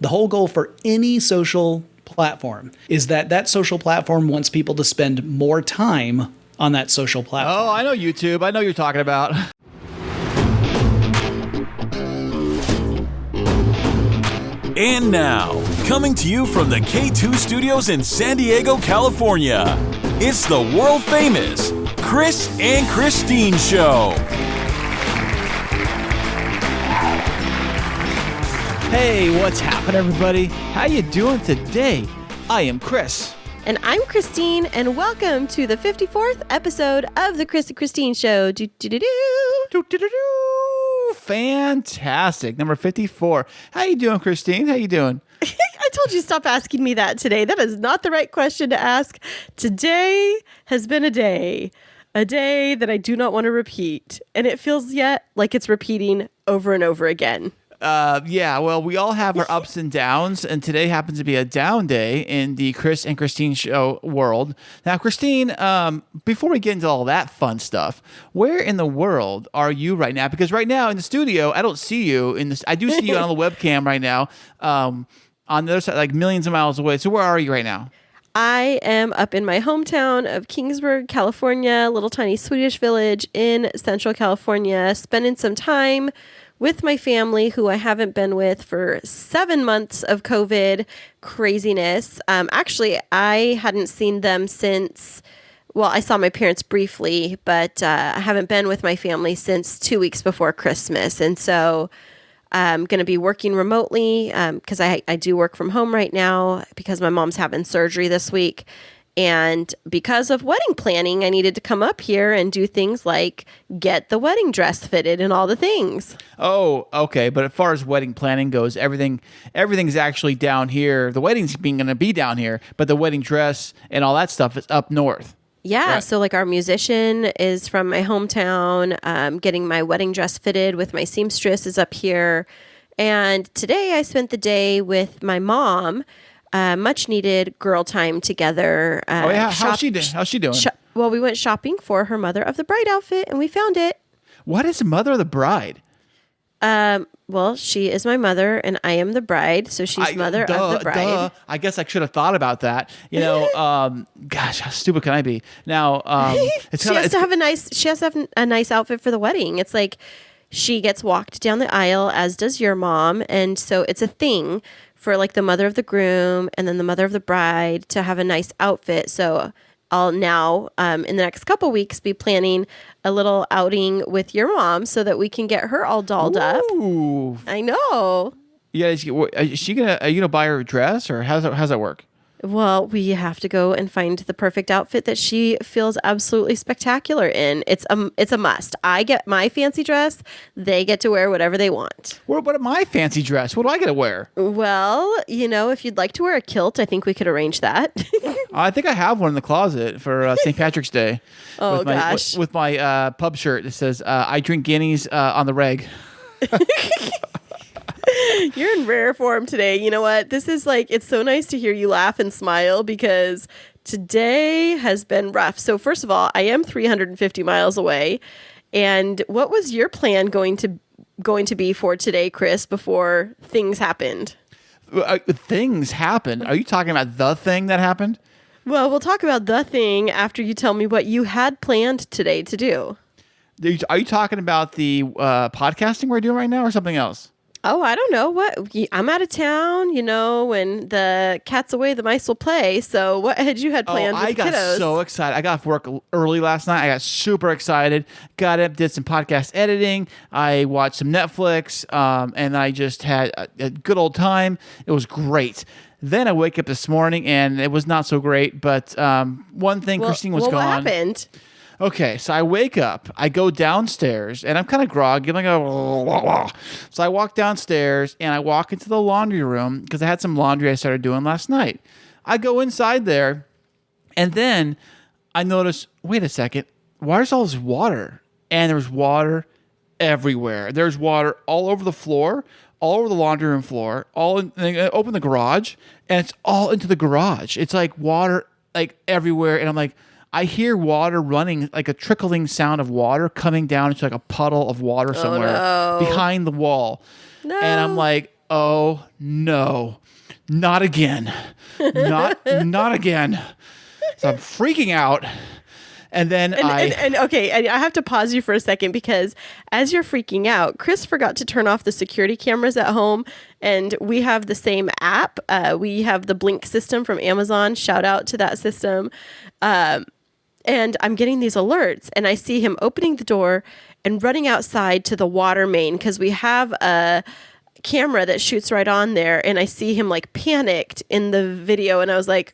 The whole goal for any social platform is that social platform wants people to spend more time on that social platform. Oh, I know YouTube. I know what you're talking about. And now, coming to you from the K2 Studios in San Diego, California, it's the world-famous Kris and Kristine Show. Hey, what's happening, everybody? How you doing today? I am Kris. And I'm Kristine, and welcome to the 54th episode of the Kris and Kristine Show. Fantastic. Number 54. How you doing, Kristine? How you doing? I told you to stop asking me that today. That is not the right question to ask. Today has been a day that I do not want to repeat. And it feels yet like it's repeating over and over again. Yeah, well, we all have our ups and downs, and today happens to be a down day in the Kris and Kristine Show world. Now, Kristine, before we get into all that fun stuff, where in the world are you right now? Because right now in the studio, I don't see you in this. I do see you on the webcam right now, on the other side, like millions of miles away. So where are you right now? I am up in my hometown of Kingsburg, California, little tiny Swedish village in Central California, spending some time with my family, who I haven't been with for 7 months of COVID craziness. Actually, I hadn't seen them since, well, I saw my parents briefly, but I haven't been with my family since 2 weeks before Christmas. And so I'm going to be working remotely because I do work from home right now because my mom's having surgery this week. And because of wedding planning, I needed to come up here and do things like get the wedding dress fitted and all the things. Oh, okay. But as far as wedding planning goes, everything's actually down here. The wedding's going to be down here, but the wedding dress and all that stuff is up north. Yeah. Right. So like our musician is from my hometown. Getting my wedding dress fitted with my seamstress is up here. And today I spent the day with my mom. Much needed girl time together. Oh yeah, how's she doing? Well, we went shopping for her mother of the bride outfit, and we found it. What is mother of the bride? Well, she is my mother, and I am the bride, so she's mother of the bride. I guess I should have thought about that. You know, gosh, how stupid can I be? Now, she has to have a nice outfit for the wedding. It's like she gets walked down the aisle, as does your mom, and so it's a thing for like the mother of the groom and then the mother of the bride to have a nice outfit. So I'll now, in the next couple weeks, be planning a little outing with your mom so that we can get her all dolled up. I know. Yeah, are you gonna buy her a dress, or how's that work? Well, we have to go and find the perfect outfit that she feels absolutely spectacular in. It's a must. I get my fancy dress. They get to wear whatever they want. What about my fancy dress? What do I get to wear? Well, if you'd like to wear a kilt, I think we could arrange that. I think I have one in the closet for St. Patrick's Day. Oh, gosh. With my pub shirt that says, I drink guineas on the reg. You're in rare form today. You know what? This is it's so nice to hear you laugh and smile because today has been rough. So first of all, I am 350 miles away. And what was your plan going to be for today, Kris, before things happened? Things happened? Are you talking about the thing that happened? Well, we'll talk about the thing after you tell me what you had planned today to do. Are you talking about the podcasting we're doing right now or something else? Oh, I don't know. I'm out of town, when the cat's away, the mice will play. So what had you planned with the kiddos? I got so excited. I got off work early last night. I got super excited. Got up, did some podcast editing. I watched some Netflix, and I just had a good old time. It was great. Then I wake up this morning, and it was not so great. But one thing, Kristine was gone. What happened? Okay, so I wake up, I go downstairs, and I'm kind of groggy. So I walk downstairs, and I walk into the laundry room because I had some laundry I started doing last night. I go inside there, and then I notice, wait a second, why is all this water? And there's water everywhere. There's water all over the floor, all over the laundry room floor, I open the garage, and it's all into the garage. It's like water everywhere, and I'm like, I hear water running, like a trickling sound of water coming down into like a puddle of water somewhere behind the wall. No. And I'm like, oh no, not again. Not again. So I'm freaking out. And then okay, I have to pause you for a second because as you're freaking out, Kris forgot to turn off the security cameras at home, and we have the same app. We have the Blink system from Amazon. Shout out to that system. And I'm getting these alerts, and I see him opening the door and running outside to the water main because we have a camera that shoots right on there, and I see him like panicked in the video, and I was like,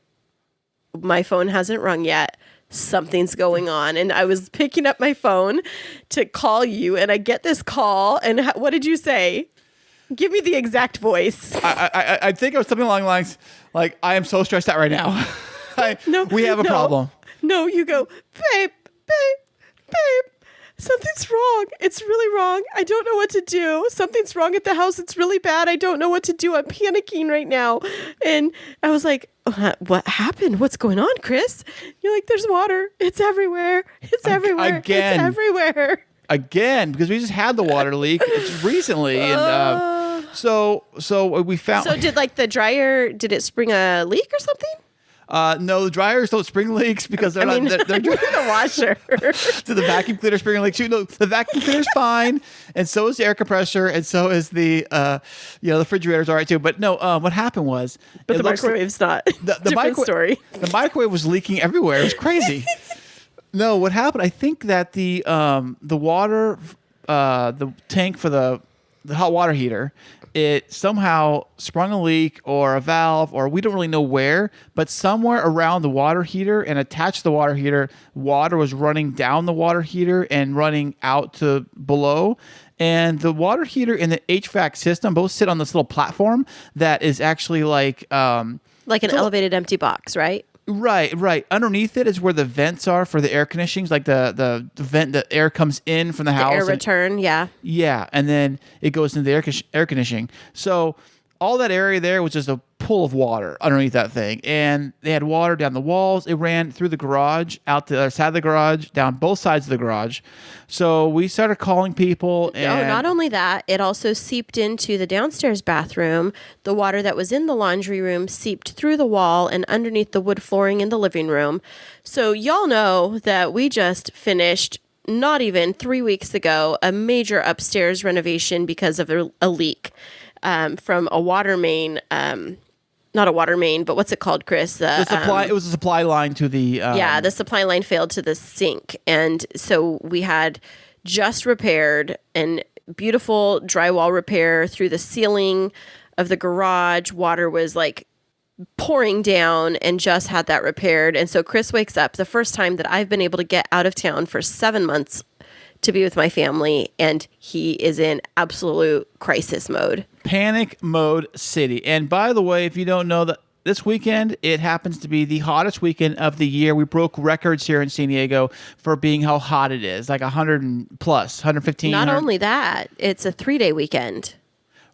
my phone hasn't rung yet. Something's going on. And I was picking up my phone to call you, and I get this call, and what did you say? Give me the exact voice. I think it was something along the lines like, I am so stressed out right now. We have a problem. No, you go, babe, something's wrong. It's really wrong. I don't know what to do. Something's wrong at the house. It's really bad. I don't know what to do. I'm panicking right now. And I was like, what happened? What's going on, Kris? You're like, there's water. It's everywhere. It's everywhere. Again. It's everywhere. Again, because we just had the water leak recently. And so we found. So did like the dryer, did it spring a leak or something? No, the dryers don't spring leaks because they're not. They're the washer. So the vacuum cleaner spring leaks. No, the vacuum cleaner's fine, and so is the air compressor, and so is the the refrigerator's all right too. But no, what happened was, but the microwave's not. The story. The microwave was leaking everywhere. It was crazy. No, what happened? I think that the water, the tank for the hot water heater, it somehow sprung a leak or a valve, or we don't really know where, but somewhere around the water heater and attached to the water heater, water was running down the water heater and running out to below. And the water heater and the HVAC system both sit on this little platform that is actually like an elevated empty box, right? Right. Underneath it is where the vents are for the air conditionings, like the vent, the air comes in from the house. Air return, yeah. Yeah, and then it goes into the air conditioning. So all that area there was just a pool of water underneath that thing. And they had water down the walls. It ran through the garage, out the other side of the garage, down both sides of the garage. So we started calling people. And not only that, it also seeped into the downstairs bathroom. The water that was in the laundry room seeped through the wall and underneath the wood flooring in the living room. So y'all know that we just finished, not even 3 weeks ago, a major upstairs renovation because of a leak. From a water main, not a water main, but what's it called, Kris? The supply. It was a supply line to the. The supply line failed to the sink, and so we had just repaired and beautiful drywall repair through the ceiling of the garage. Water was like pouring down, and just had that repaired. And so Kris wakes up the first time that I've been able to get out of town for 7 months to be with my family, and he is in absolute crisis mode. Panic mode city. And by the way, if you don't know, that this weekend, it happens to be the hottest weekend of the year. We broke records here in San Diego for being how hot it is, like 100 and plus, 115. Not only that, it's a 3-day weekend.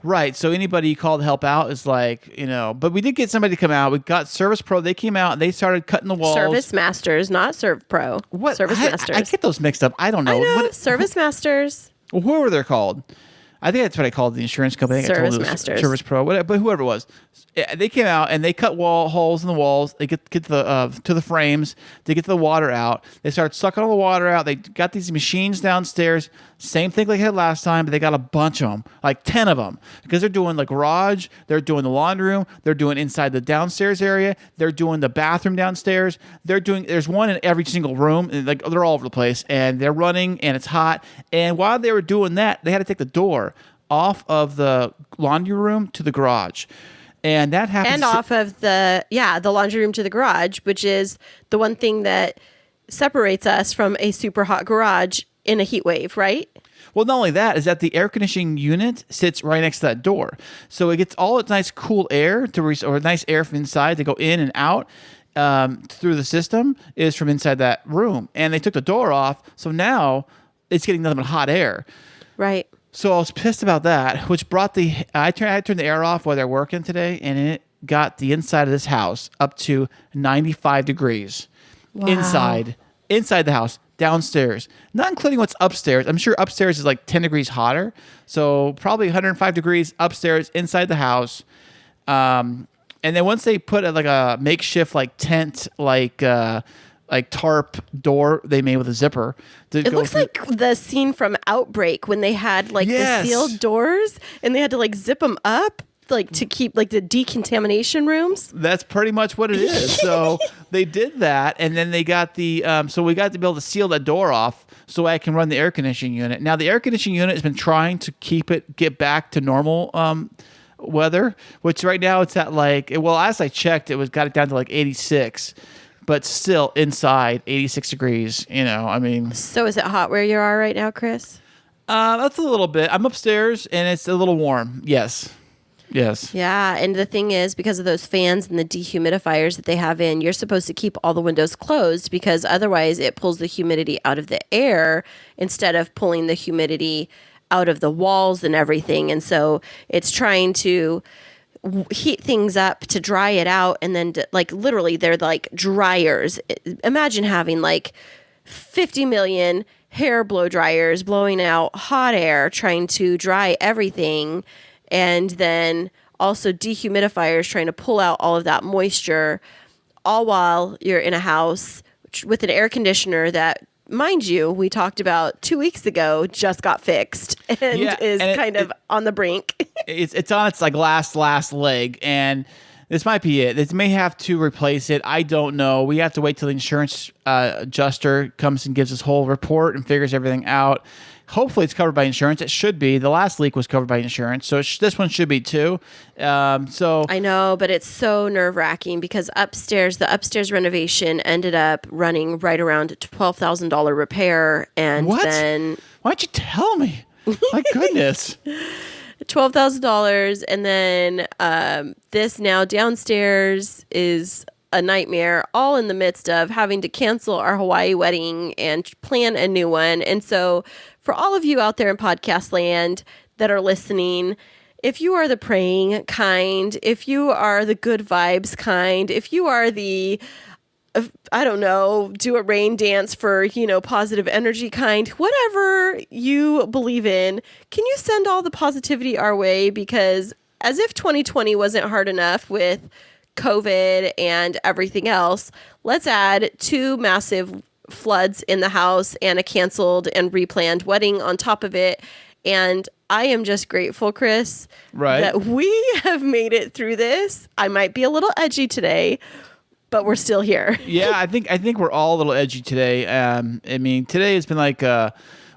Right. So anybody you call to help out is like, but we did get somebody to come out. We got Service Pro. They came out and they started cutting the walls. Service Masters, not Serve Pro. What? Service Masters. I get those mixed up. I don't know. Service Masters. Well, whoever they're called. I think that's what I called the insurance company. Service Masters. Service Pro, whatever, but whoever it was. They came out and they cut holes in the walls. They get to the frames. They get the water out. They start sucking all the water out. They got these machines downstairs. Same thing like they had last time, but they got a bunch of them, like 10 of them, because they're doing the garage. They're doing the laundry room. They're doing inside the downstairs area. They're doing the bathroom downstairs. There's one in every single room. And like they're all over the place, and they're running, and it's hot. And while they were doing that, they had to take the door off of the laundry room to the garage. And that happens. And off of the laundry room to the garage, which is the one thing that separates us from a super hot garage in a heat wave, right? Well, not only that, is that the air conditioning unit sits right next to that door. So it gets all its nice cool air or nice air from inside to go in and out through the system is from inside that room. And they took the door off. So now it's getting nothing but hot air. Right. So I was pissed about that, which brought I turned the air off while they're working today, and it got the inside of this house up to 95 degrees. Wow. Inside the house. downstairs, not including what's upstairs. I'm sure upstairs is like 10 degrees hotter. So probably 105 degrees upstairs inside the house. And then once they put like a makeshift like tent, like tarp door they made with a zipper. It looks like the scene from Outbreak when they had like the sealed doors and they had to like zip them up like to keep like the decontamination rooms. That's pretty much what it is. So they did that, and then they got the so we got to be able to seal that door off so I can run the air conditioning unit. Now the air conditioning unit has been trying to get back to normal weather, which right now it's at like, well, as I checked, got it down to like 86. But still inside 86 degrees, I mean. So is it hot where you are right now, Kris? That's a little bit. I'm upstairs and it's a little warm. Yes. Yeah. And the thing is, because of those fans and the dehumidifiers that they have in, you're supposed to keep all the windows closed because otherwise it pulls the humidity out of the air instead of pulling the humidity out of the walls and everything. And so it's trying to heat things up to dry it out, and then like literally they're like dryers. Imagine having like 50 million hair blow dryers blowing out hot air trying to dry everything, and then also dehumidifiers trying to pull out all of that moisture, all while you're in a house with an air conditioner that, mind you, we talked about 2 weeks ago, just got fixed and is kind of on the brink. It's on its like last leg, and this might be it. It may have to replace it. I don't know. We have to wait till the insurance adjuster comes and gives us whole report and figures everything out. Hopefully it's covered by insurance. It should be. The last leak was covered by insurance, so this one should be too. So I know, but it's so nerve-wracking because the upstairs renovation ended up running right around a $12,000 repair, and then why don't you tell me? My goodness. $12,000, and then this now downstairs is a nightmare, all in the midst of having to cancel our Hawaii wedding and plan a new one. And so for all of you out there in podcast land that are listening, if you are the praying kind, if you are the good vibes kind, if you are the, I don't know, do a rain dance for, positive energy kind, whatever you believe in, can you send all the positivity our way? Because as if 2020 wasn't hard enough with COVID and everything else, let's add 2 massive floods in the house and a canceled and replanned wedding on top of it. And I am just grateful, Kris, that we have made it through this. I might be a little edgy today, but we're still here. Yeah, I think we're all a little edgy today. I mean, today has been like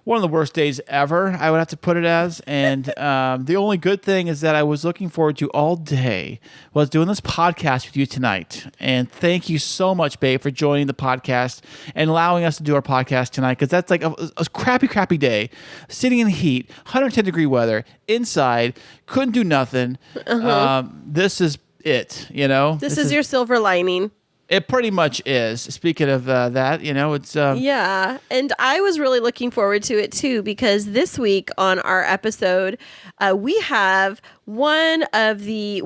one of the worst days ever, I would have to put it as. And the only good thing is that I was looking forward to all day was doing this podcast with you tonight. And thank you so much, babe, for joining the podcast and allowing us to do our podcast tonight, because that's like a crappy day. Sitting in the heat, 110-degree weather, inside, couldn't do nothing. This is it, This is your silver lining. It pretty much is. Speaking of that, it's... Yeah, and I was really looking forward to it, too, because this week on our episode, we have one of the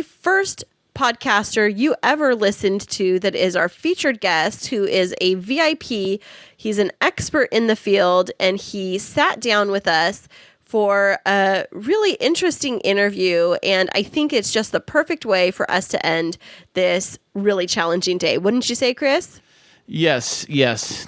first podcaster you ever listened to that is our featured guest, who is a VIP. He's an expert in the field, and he sat down with us for a really interesting interview, and I think it's just the perfect way for us to end this really challenging day. Wouldn't you say, Kris? Yes,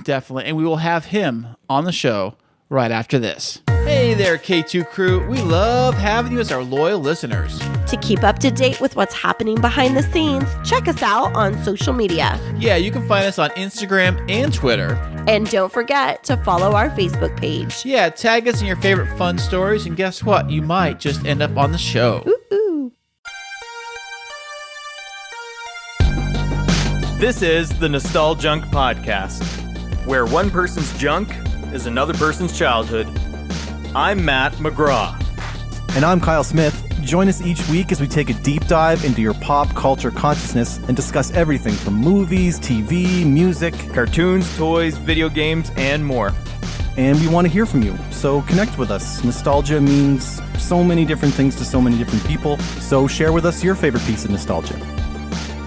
definitely. And we will have him on the show right after this. Hey there, K2 crew. We love having you as our loyal listeners. To keep up to date with what's happening behind the scenes, check us out on social media. Yeah, you can find us on Instagram and Twitter. And don't forget to follow our Facebook page. Yeah, tag us in your favorite fun stories, and guess what? You might just end up on the show. Ooh. This is the Nostaljunk Podcast, where one person's junk is another person's childhood. I'm Matt McGraw. And I'm Kyle Smith. Join us each week as we take a deep dive into your pop culture consciousness and discuss everything from movies, TV, music, cartoons, toys, video games, and more. And we want to hear from you, so connect with us. Nostalgia means so many different things to so many different people, so share with us your favorite piece of nostalgia.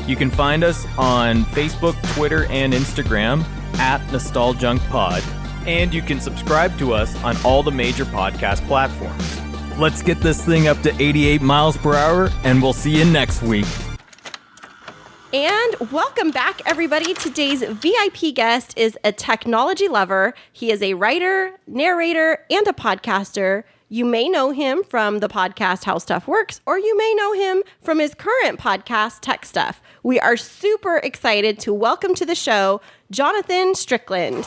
You can find us on Facebook, Twitter, and Instagram at Nostaljunk Pod, and you can subscribe to us on all the major podcast platforms. Let's get this thing up to 88 miles per hour, and we'll see you next week. And welcome back, everybody. Today's VIP guest is a technology lover. He is a writer, narrator, and a podcaster. You may know him from the podcast How Stuff Works, or you may know him from his current podcast, Techstuff. We are super excited to welcome to the show, Jonathon Strickland.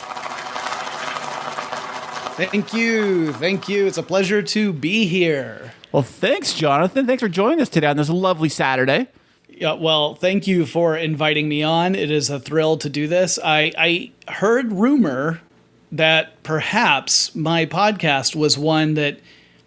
Thank you. Thank you. It's a pleasure to be here. Well, thanks, Jonathan. Thanks for joining us today on this lovely Saturday. Yeah, well, thank you for inviting me on. It is a thrill to do this. I heard rumor that perhaps my podcast was one that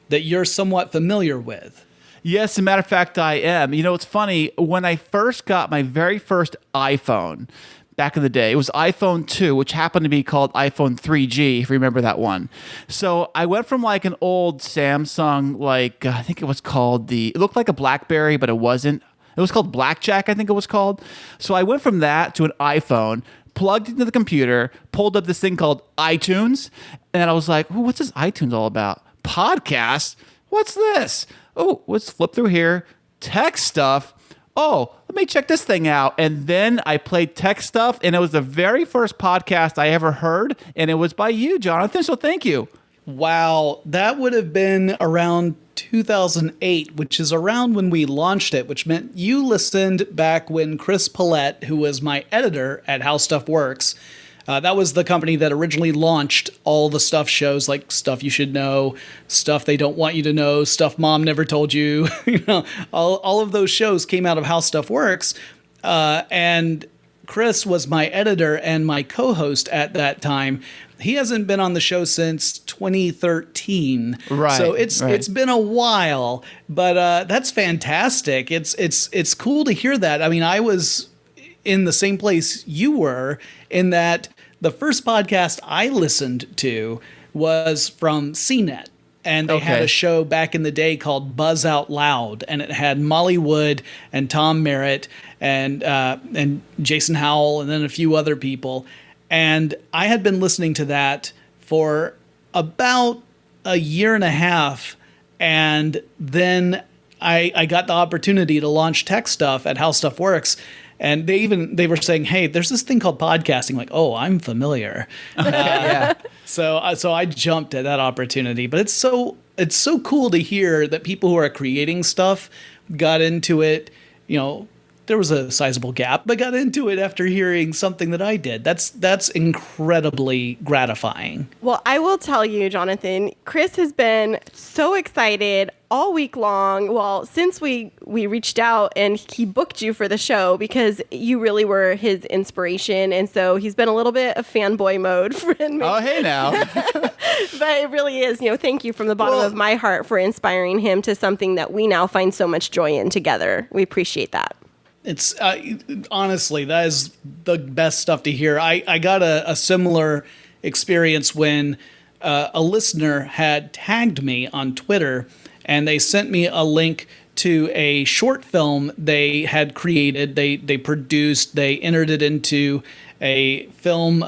you're somewhat familiar with. Yes, as a matter of fact, I am. You know, it's funny. When I first got my very first iPhone back in the day, it was iPhone 2, which happened to be called iPhone 3G, if you remember that one. So I went from like an old Samsung, I think it was called it looked like a BlackBerry, but it wasn't. It was called Blackjack, I think it was called. So I went from that to an iPhone, plugged into the computer, pulled up this thing called iTunes, and I was like, "Ooh, what's this iTunes all about? Podcast? What's this? Oh, let's flip through here. Tech stuff. Oh, let me check this thing out." And then I played Tech Stuff, and it was the very first podcast I ever heard, and it was by you, Jonathan, so thank you. Wow, that would have been around 2008, which is around when we launched it, which meant you listened back when Kris, who was my editor at How Stuff Works, that was the company that originally launched all the stuff shows, like Stuff You Should Know, Stuff They Don't Want You to Know, Stuff Mom Never Told You. All of those shows came out of How Stuff Works. And Kris was my editor and my co-host at that time. He hasn't been on the show since 2013. Right. So it's been a while, but that's fantastic. It's cool to hear that. I mean, I was in the same place you were, in that the first podcast I listened to was from CNET. And they had a show back in the day called Buzz Out Loud, and it had Molly Wood and Tom Merritt and Jason Howell and then a few other people. And I had been listening to that for about a year and a half, and then I got the opportunity to launch Tech Stuff at How Stuff Works. And they were saying, "Hey, there's this thing called podcasting." Like, "Oh, I'm familiar." Yeah. So I jumped at that opportunity. But it's so cool to hear that people who are creating stuff got into it. You know, there was a sizable gap, but got into it after hearing something that I did. That's incredibly gratifying. Well, I will tell you, Jonathan, Kris has been so excited all week long. Well, since we reached out and he booked you for the show, because you really were his inspiration. And so he's been a little bit of fanboy mode. Oh, hey now. But it really is, thank you from the bottom of my heart for inspiring him to something that we now find so much joy in together. We appreciate that. It's honestly, that is the best stuff to hear. I got a similar experience when a listener had tagged me on Twitter, and they sent me a link to a short film they had created. They produced, they entered it into a film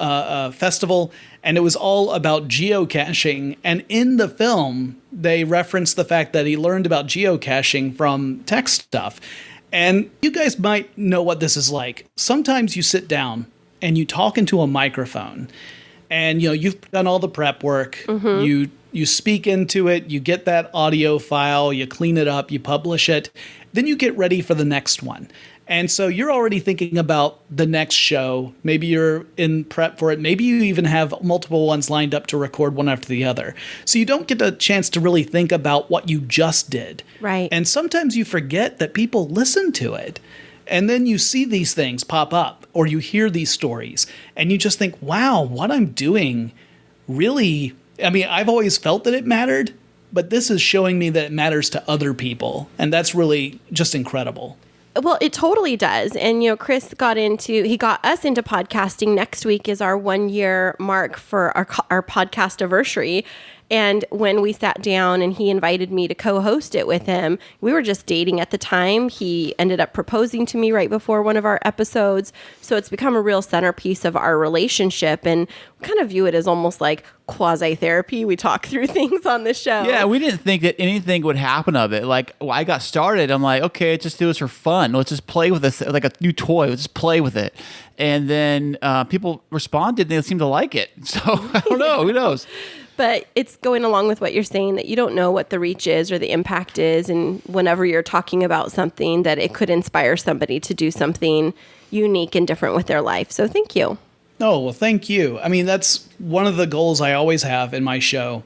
festival, and it was all about geocaching. And in the film, they referenced the fact that he learned about geocaching from Tech Stuff. And you guys might know what this is like. Sometimes you sit down and you talk into a microphone, and you've done all the prep work. Mm-hmm. You speak into it, you get that audio file, you clean it up, you publish it, then you get ready for the next one. And so you're already thinking about the next show. Maybe you're in prep for it. Maybe you even have multiple ones lined up to record one after the other. So you don't get a chance to really think about what you just did. Right. And sometimes you forget that people listen to it. And then you see these things pop up, or you hear these stories, and you just think, wow, what I'm doing really, I mean, I've always felt that it mattered, but this is showing me that it matters to other people. And that's really just incredible. Well, it totally does. And, Kris got us into podcasting. Next week is our 1 year mark for our podcast anniversary. And when we sat down and he invited me to co-host it with him, we were just dating at the time. He ended up proposing to me right before one of our episodes. So it's become a real centerpiece of our relationship. And we kind of view it as almost like quasi-therapy. We talk through things on the show. Yeah, we didn't think that anything would happen of it. Like, when I got started, I'm like, okay, let's just do this for fun. Let's just play with this like a new toy. Let's just play with it. And then people responded, and they seemed to like it. So I don't know. Who knows? But it's going along with what you're saying, that you don't know what the reach is or the impact is. And whenever you're talking about something, that it could inspire somebody to do something unique and different with their life. So thank you. Oh, well, thank you. I mean, that's one of the goals I always have in my show,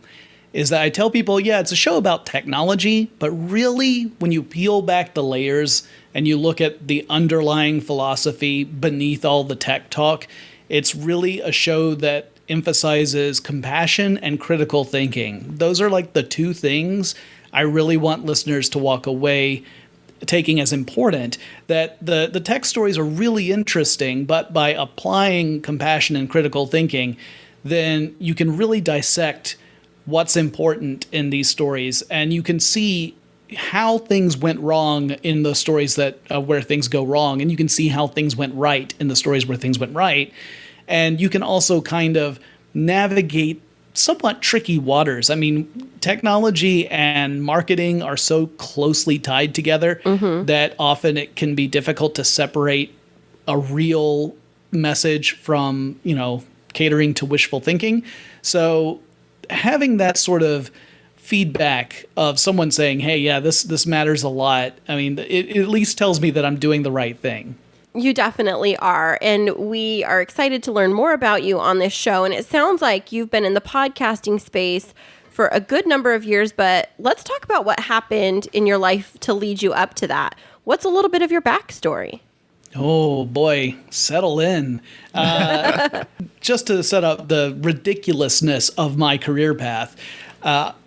is that I tell people, yeah, it's a show about technology, but really, when you peel back the layers and you look at the underlying philosophy beneath all the tech talk, it's really a show that emphasizes compassion and critical thinking. Those are like the two things I really want listeners to walk away taking as important. That the tech stories are really interesting, but by applying compassion and critical thinking, then you can really dissect what's important in these stories, and you can see how things went wrong in the stories that where things go wrong, and you can see how things went right in the stories where things went right. And you can also kind of navigate somewhat tricky waters. I mean, technology and marketing are so closely tied together that often it can be difficult to separate a real message from, catering to wishful thinking. So having that sort of feedback of someone saying, hey, yeah, this matters a lot. I mean, it at least tells me that I'm doing the right thing. You definitely are. And we are excited to learn more about you on this show. And it sounds like you've been in the podcasting space for a good number of years, but let's talk about what happened in your life to lead you up to that. What's a little bit of your backstory? Oh boy, settle in. Just to set up the ridiculousness of my career path.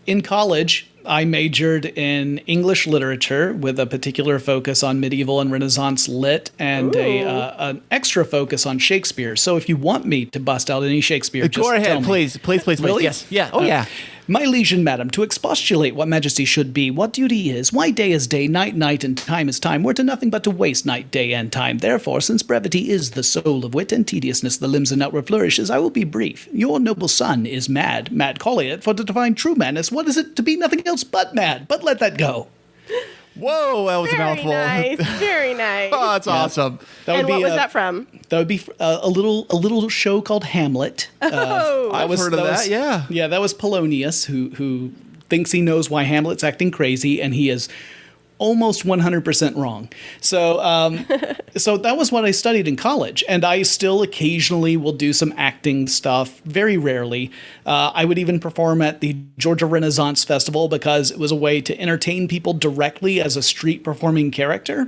In college, I majored in English literature with a particular focus on medieval and Renaissance lit, and an extra focus on Shakespeare. So if you want me to bust out any Shakespeare, just go ahead, tell me. please. Really? Yes. Yeah. Oh, yeah. My liege madam, to expostulate what majesty should be, what duty is, why day is day, night, night, and time is time, were to nothing but to waste night, day, and time. Therefore, since brevity is the soul of wit, and tediousness the limbs and outward flourishes, I will be brief. Your noble son is mad. Mad calling it, for to define true madness, what is it to be nothing else but mad? But let that go. Whoa, that was a mouthful. Very nice. Very nice. Oh, that's awesome. And what was that from? That would be a little show called Hamlet. I've heard of that. Yeah. Yeah, that was Polonius, who thinks he knows why Hamlet's acting crazy, and he is almost 100% wrong. So so that was what I studied in college, and I still occasionally will do some acting stuff, very rarely. I would even perform at the Georgia Renaissance Festival because it was a way to entertain people directly as a street performing character.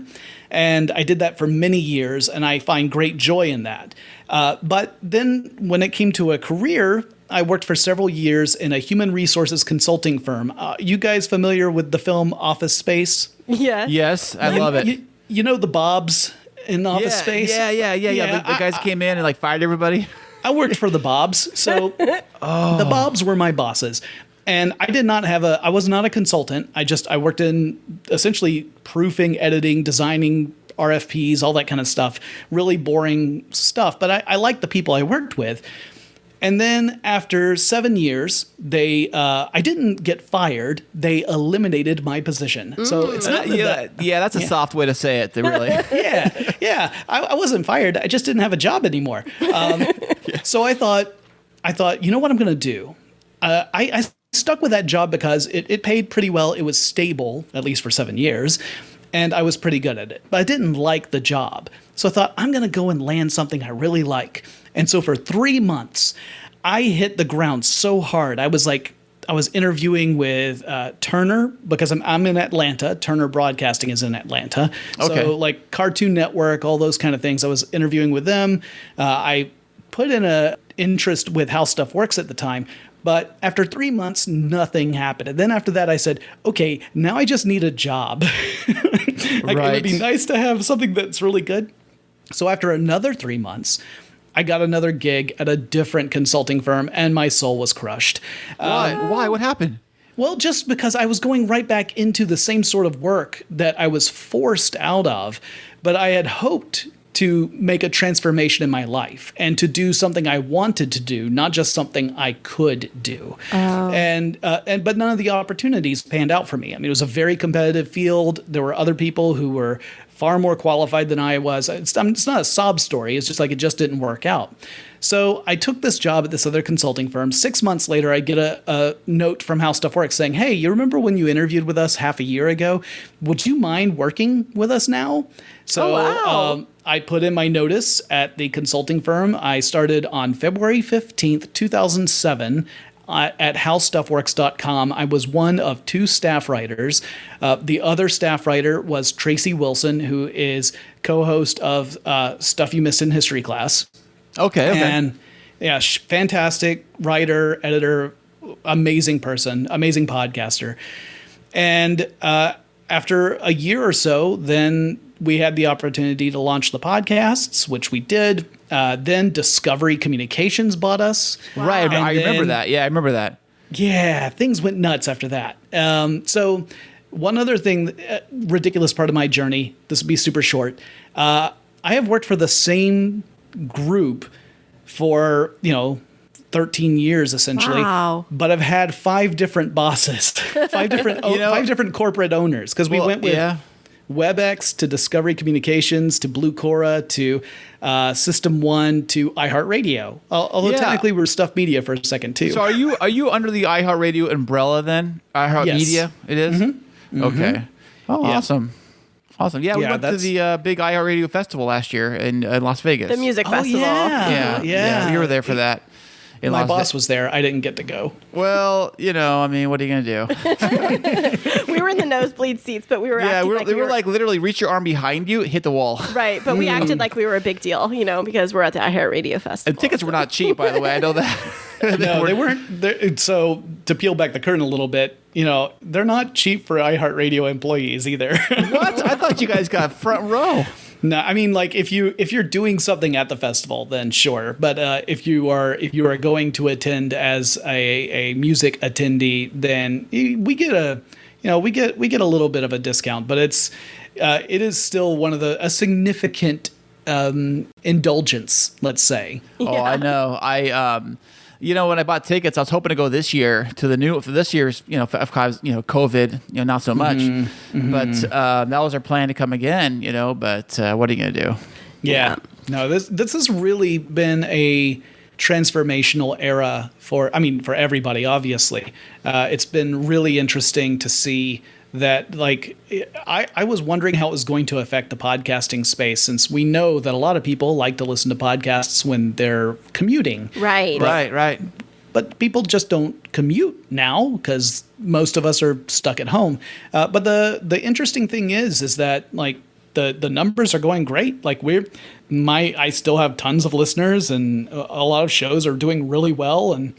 And I did that for many years, and I find great joy in that. But then when it came to a career, I worked for several years in a human resources consulting firm. You guys familiar with the film Office Space? Yeah. Yes, I love it. You know the Bobs in Office Space? Yeah. The guys came in and fired everybody. I worked for the Bobs, so the Bobs were my bosses. And I was not a consultant. I worked in essentially proofing, editing, designing RFPs, all that kind of stuff. Really boring stuff, but I liked the people I worked with. And then after 7 years, I didn't get fired. They eliminated my position. So it's not that's a soft way to say it, really. Yeah. I wasn't fired. I just didn't have a job anymore. So I thought, you know what I'm going to do? I stuck with that job because it paid pretty well. It was stable, at least for 7 years. And I was pretty good at it. But I didn't like the job. So I thought, I'm going to go and land something I really like. And so for 3 months, I hit the ground so hard. I was interviewing with Turner because I'm in Atlanta. Turner Broadcasting is in Atlanta. Okay. So Cartoon Network, all those kind of things. I was interviewing with them. I put in a interest with how stuff works at the time. But after 3 months, nothing happened. And then after that, I said, okay, now I just need a job. It would be nice to have something that's really good. So after another 3 months, I got another gig at a different consulting firm, and my soul was crushed. Why? What happened? Well, just because I was going right back into the same sort of work that I was forced out of, but I had hoped to make a transformation in my life and to do something I wanted to do, not just something I could do. But none of the opportunities panned out for me. I mean, it was a very competitive field. There were other people who were far more qualified than I was. It's not a sob story. It's just like it just didn't work out. So I took this job at this other consulting firm. 6 months later, I get a note from How Stuff Works saying, hey, you remember when you interviewed with us half a year ago? Would you mind working with us now? So I put in my notice at the consulting firm. I started on February 15th, 2007 at howstuffworks.com. I was one of 2 staff writers. The other staff writer was Tracy Wilson, who is co-host of Stuff You Missed in History Class. Okay. And yeah, fantastic writer, editor, amazing person, amazing podcaster. And after a year or so, then we had the opportunity to launch the podcasts, which we did. Then Discovery Communications bought us. Wow. Right. I remember that. Yeah, I remember that. Yeah, things went nuts after that. So one other thing, ridiculous part of my journey, this will be super short. I have worked for the same group for 13 years essentially. Wow. But I've had 5 different bosses, 5 different corporate owners, because we went with WebEx to Discovery Communications to Blue Cora to System One to iHeartRadio. Although technically we're Stuff Media for a second too. So are you under the iHeartRadio umbrella then? iHeartMedia, it is? Mm-hmm. Okay. Oh, yeah. Awesome. Yeah, we went to the big iHeartRadio festival last year in Las Vegas. The music festival. Yeah. We were there for that. My boss was there. I didn't get to go. Well, I mean, what are you going to do? We were in the nosebleed seats, but we were they were like literally reach your arm behind you, hit the wall. Right, but we acted like we were a big deal, because we're at the iHeartRadio festival. And tickets were not cheap, by the way. I know that. No, they weren't. So to peel back the curtain a little bit, they're not cheap for iHeartRadio employees either. What? I thought you guys got front row. No, I mean, like if you're doing something at the festival, then sure. But if you are going to attend as a music attendee, then we get a little bit of a discount. But it is still a significant indulgence, let's say. Yeah. Oh, I know. When I bought tickets, I was hoping to go this year to for this year's, COVID, not so much. Mm-hmm. But that was our plan to come again, but what are you going to do? Yeah. No, this has really been a transformational era for everybody, obviously. It's been really interesting to see that, like, I was wondering how it was going to affect the podcasting space, since we know that a lot of people like to listen to podcasts when they're commuting. Right. Right. But people just don't commute now because most of us are stuck at home. But the interesting thing is that, like, the numbers are going great. Like I still have tons of listeners, and a lot of shows are doing really well, and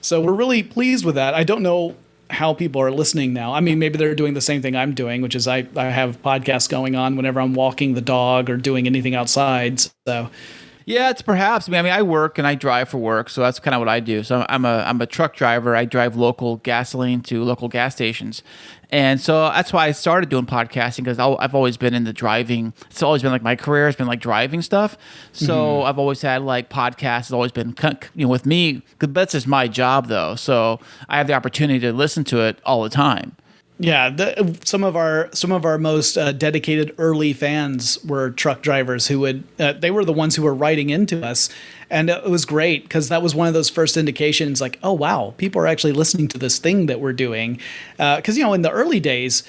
so we're really pleased with that. I don't know how people are listening now. I mean, maybe they're doing the same thing I'm doing, which is I have podcasts going on whenever I'm walking the dog or doing anything outside. So yeah, it's perhaps. I mean, I work and I drive for work, so that's kind of what I do. So I'm a truck driver. I drive local gasoline to local gas stations. And so that's why I started doing podcasting, because I've always been in the driving. It's always been like my career has been like driving stuff. So I've always had like podcasts. It's always been with me. But that's just my job though. So I have the opportunity to listen to it all the time. Yeah, some of our most dedicated early fans were truck drivers who they were the ones who were writing into us, and it was great because that was one of those first indications, like, oh wow, people are actually listening to this thing that we're doing. Because in the early days,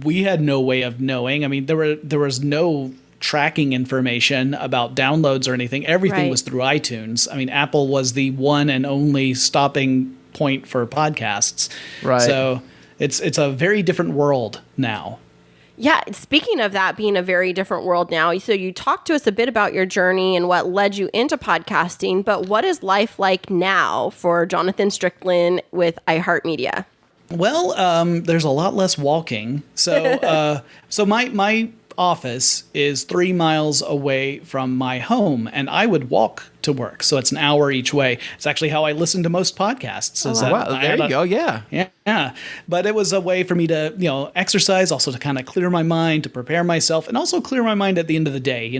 we had no way of knowing. I mean, there was no tracking information about downloads or anything. Everything was through iTunes. I mean, Apple was the one and only stopping point for podcasts. Right. So it's a very different world now. Yeah, speaking of that being a very different world now, so you talked to us a bit about your journey and what led you into podcasting, but what is life like now for Jonathon Strickland with iHeartMedia? Well, there's a lot less walking. So my office is 3 miles away from my home, and I would walk to work. So it's an hour each way. It's actually how I listen to most podcasts. Is that Wow, there you go. Yeah. Yeah. But it was a way for me to, exercise, also to kind of clear my mind, to prepare myself, and also clear my mind at the end of the day.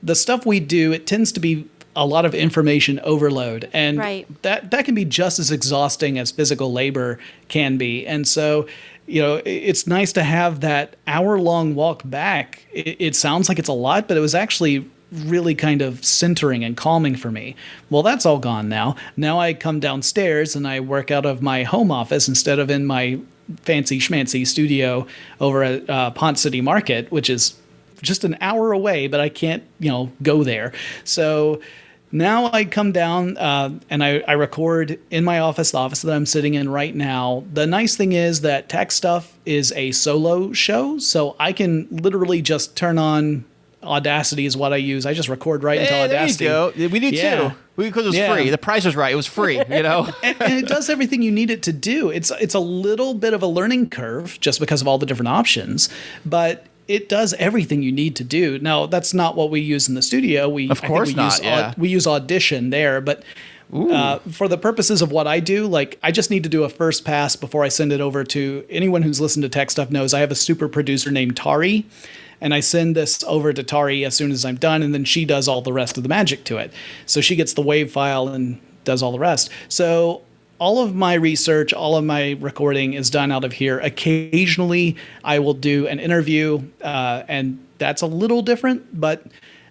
The stuff we do, it tends to be a lot of information overload, and that can be just as exhausting as physical labor can be. And so, it's nice to have that hour-long walk back. It sounds like it's a lot, but it was actually really kind of centering and calming for me. Well, that's all gone now. Now I come downstairs and I work out of my home office instead of in my fancy schmancy studio over at Pont City Market, which is just an hour away, but I can't, go there. So now I come down and I record in my office, the office that I'm sitting in right now. The nice thing is that Techstuff is a solo show, so I can literally just turn on Audacity is what I use. I just record right into Audacity. There you go. We do too. Because it was free. The price was right. It was free, and it does everything you need it to do. It's a little bit of a learning curve just because of all the different options, but it does everything you need to do. Now, that's not what we use in the studio. We use Audition there, but for the purposes of what I do, I just need to do a first pass before I send it over to anyone who's listened to Tech Stuff knows I have a super producer named Tari, and I send this over to Tari as soon as I'm done, and then she does all the rest of the magic to it. So she gets the WAV file and does all the rest. So all of my research, all of my recording is done out of here. Occasionally, I will do an interview, and that's a little different. But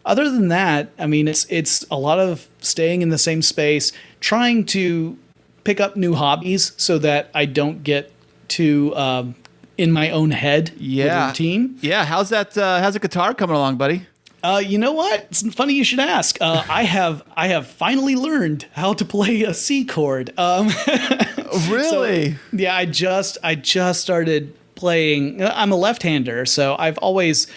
other than that, I mean, it's a lot of staying in the same space, trying to pick up new hobbies so that I don't get too in my own head with routine. Yeah, how's the guitar coming along, buddy? You know what? It's funny you should ask. I have finally learned how to play a C chord. Really? So, yeah, I just started playing. I'm a left-hander, so I've always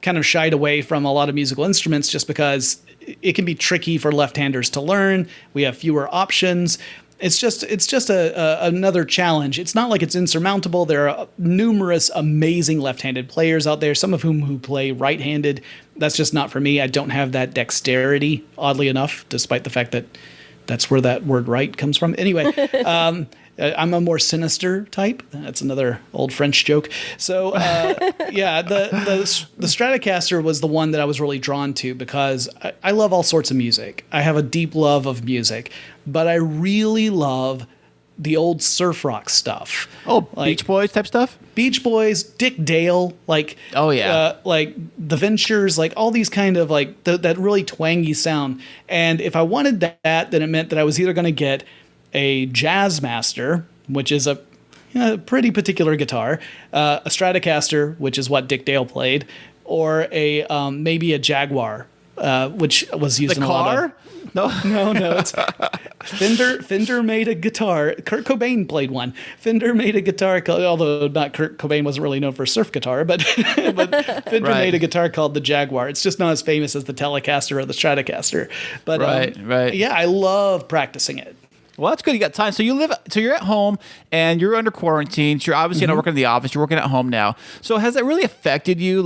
kind of shied away from a lot of musical instruments just because it can be tricky for left-handers to learn. We have fewer options. It's just another challenge. It's not like it's insurmountable. There are numerous amazing left-handed players out there, some of who play right-handed. That's just not for me. I don't have that dexterity, oddly enough, despite the fact that that's where that word right comes from. Anyway, I'm a more sinister type. That's another old French joke. So, the Stratocaster was the one that I was really drawn to because I love all sorts of music. I have a deep love of music, but I really love the old surf rock stuff. Oh, Beach Boys type stuff? Beach Boys, Dick Dale, like the Ventures, like all these kind of that really twangy sound. And if I wanted that, then it meant that I was either going to get a Jazzmaster, which is a pretty particular guitar, a Stratocaster, which is what Dick Dale played, or a maybe a Jaguar, which was used in a lot of... No, it's Fender made a guitar. Kurt Cobain played one. Fender made a guitar called, although not Kurt Cobain wasn't really known for surf guitar, but Fender made a guitar called the Jaguar. It's just not as famous as the Telecaster or the Stratocaster. But yeah, I love practicing it. Well, that's good. You got time. So you're at home and you're under quarantine. So you're obviously not working in the office. You're working at home now. So has that really affected you?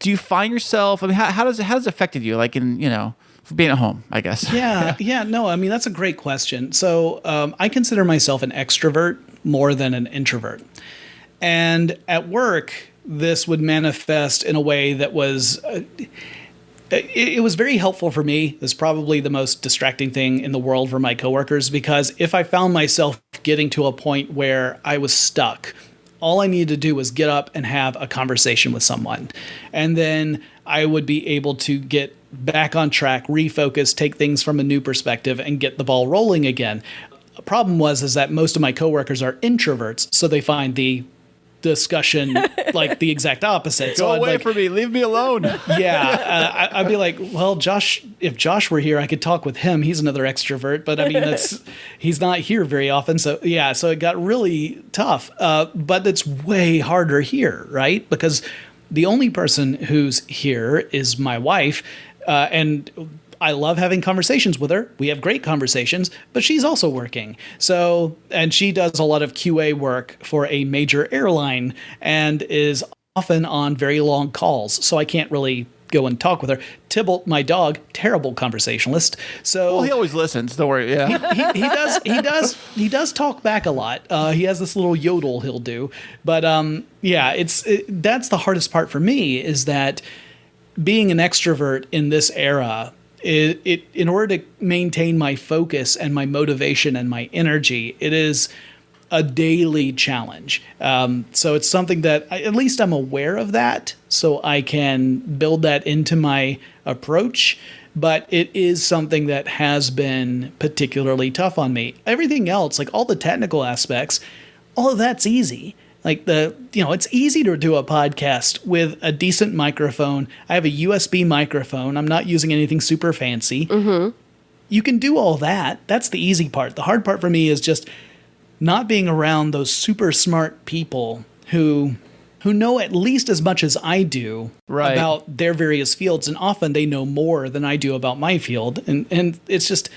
Do you find yourself? I mean, how has it affected you? Like for being at home, I guess. Yeah. No, I mean that's a great question. So I consider myself an extrovert more than an introvert, and at work this would manifest in a way that was. It was very helpful for me. It's probably the most distracting thing in the world for my coworkers because if I found myself getting to a point where I was stuck, all I needed to do was get up and have a conversation with someone. And then I would be able to get back on track, refocus, take things from a new perspective, and get the ball rolling again. The problem is that most of my coworkers are introverts, so they find the discussion like the exact opposite. Go away from me. Leave me alone. Yeah. I'd be like, well, if Josh were here, I could talk with him. He's another extrovert, but I mean, he's not here very often. So yeah, so it got really tough. But it's way harder here, right? Because the only person who's here is my wife. And I love having conversations with her. We have great conversations, but she's also working. So, and she does a lot of QA work for a major airline and is often on very long calls, so I can't really go and talk with her. Tybalt, my dog, terrible conversationalist. So Well, he always listens. Don't worry. Yeah. he does talk back a lot. He has this little yodel he'll do. But that's the hardest part for me, is that being an extrovert in this era, in order to maintain my focus and my motivation and my energy, it is a daily challenge. So it's something that at least I'm aware of that, so I can build that into my approach. But it is something that has been particularly tough on me. Everything else, like all the technical aspects, all of that's easy. Like it's easy to do a podcast with a decent microphone. I have a USB microphone. I'm not using anything super fancy. Mm-hmm. You can do all that. That's the easy part. The hard part for me is just not being around those super smart people who know at least as much as I do about their various fields, and often they know more than I do about my field, and it's just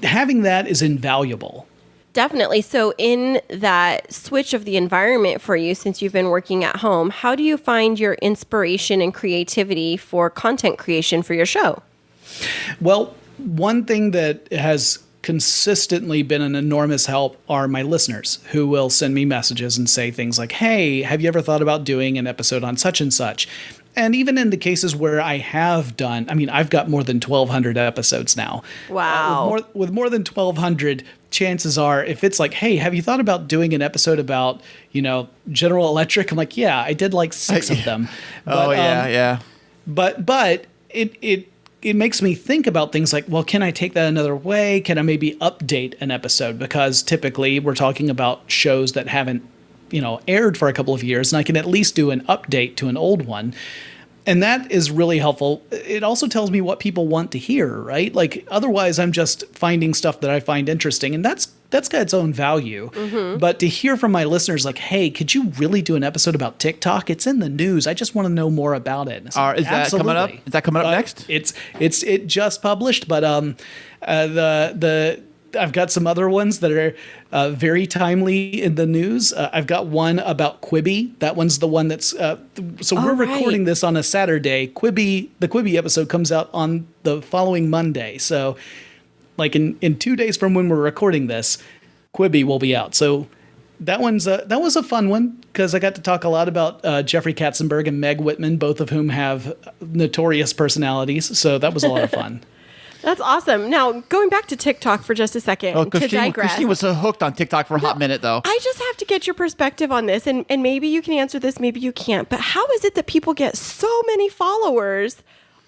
having that is invaluable. Definitely. So in that switch of the environment for you, since you've been working at home, how do you find your inspiration and creativity for content creation for your show? Well, one thing that has consistently been an enormous help are my listeners, who will send me messages and say things like, hey, have you ever thought about doing an episode on such and such? And even in the cases where I have done, I've got more than 1,200 episodes now. Wow. With more than 1,200, chances are, if it's like, hey, have you thought about doing an episode about, General Electric? I'm like, yeah, I did like 6 of them. But, yeah. But it makes me think about things like, well, can I take that another way? Can I maybe update an episode? Because typically we're talking about shows that haven't, aired for a couple of years, and I can at least do an update to an old one. And that is really helpful. It also tells me what people want to hear, right? Like, otherwise I'm just finding stuff that I find interesting, and that's got its own value. Mm-hmm. But to hear from my listeners like, hey, could you really do an episode about TikTok? It's in the news. I just want to know more about it. Is that coming up? Is that coming up next? It just published, but I've got some other ones that are very timely in the news. I've got one about Quibi. That one's the one that's we're recording this on a Saturday. The Quibi episode comes out on the following Monday. So like in 2 days from when we're recording this, Quibi will be out. So that was a fun one, because I got to talk a lot about Jeffrey Katzenberg and Meg Whitman, both of whom have notorious personalities. So that was a lot of fun. That's awesome. Now, going back to TikTok for just a second, to digress. Kristine was so hooked on TikTok for a hot minute, though. I just have to get your perspective on this, and maybe you can answer this, maybe you can't. But how is it that people get so many followers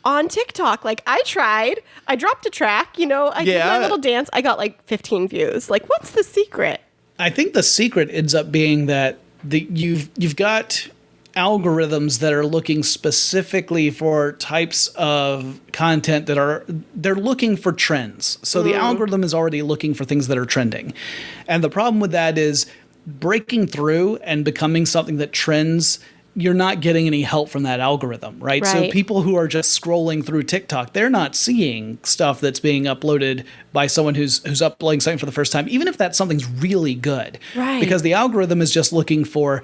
on TikTok? Like, I tried. I dropped a track, I did my little dance. I got like 15 views. Like, what's the secret? I think the secret ends up being that you've got algorithms that are looking specifically for types of content they're looking for trends. So the algorithm is already looking for things that are trending. And the problem with that is breaking through and becoming something that trends. You're not getting any help from that algorithm, right? So people who are just scrolling through TikTok, they're not seeing stuff that's being uploaded by someone who's uploading something for the first time, even if that something's really good. Right. Because the algorithm is just looking for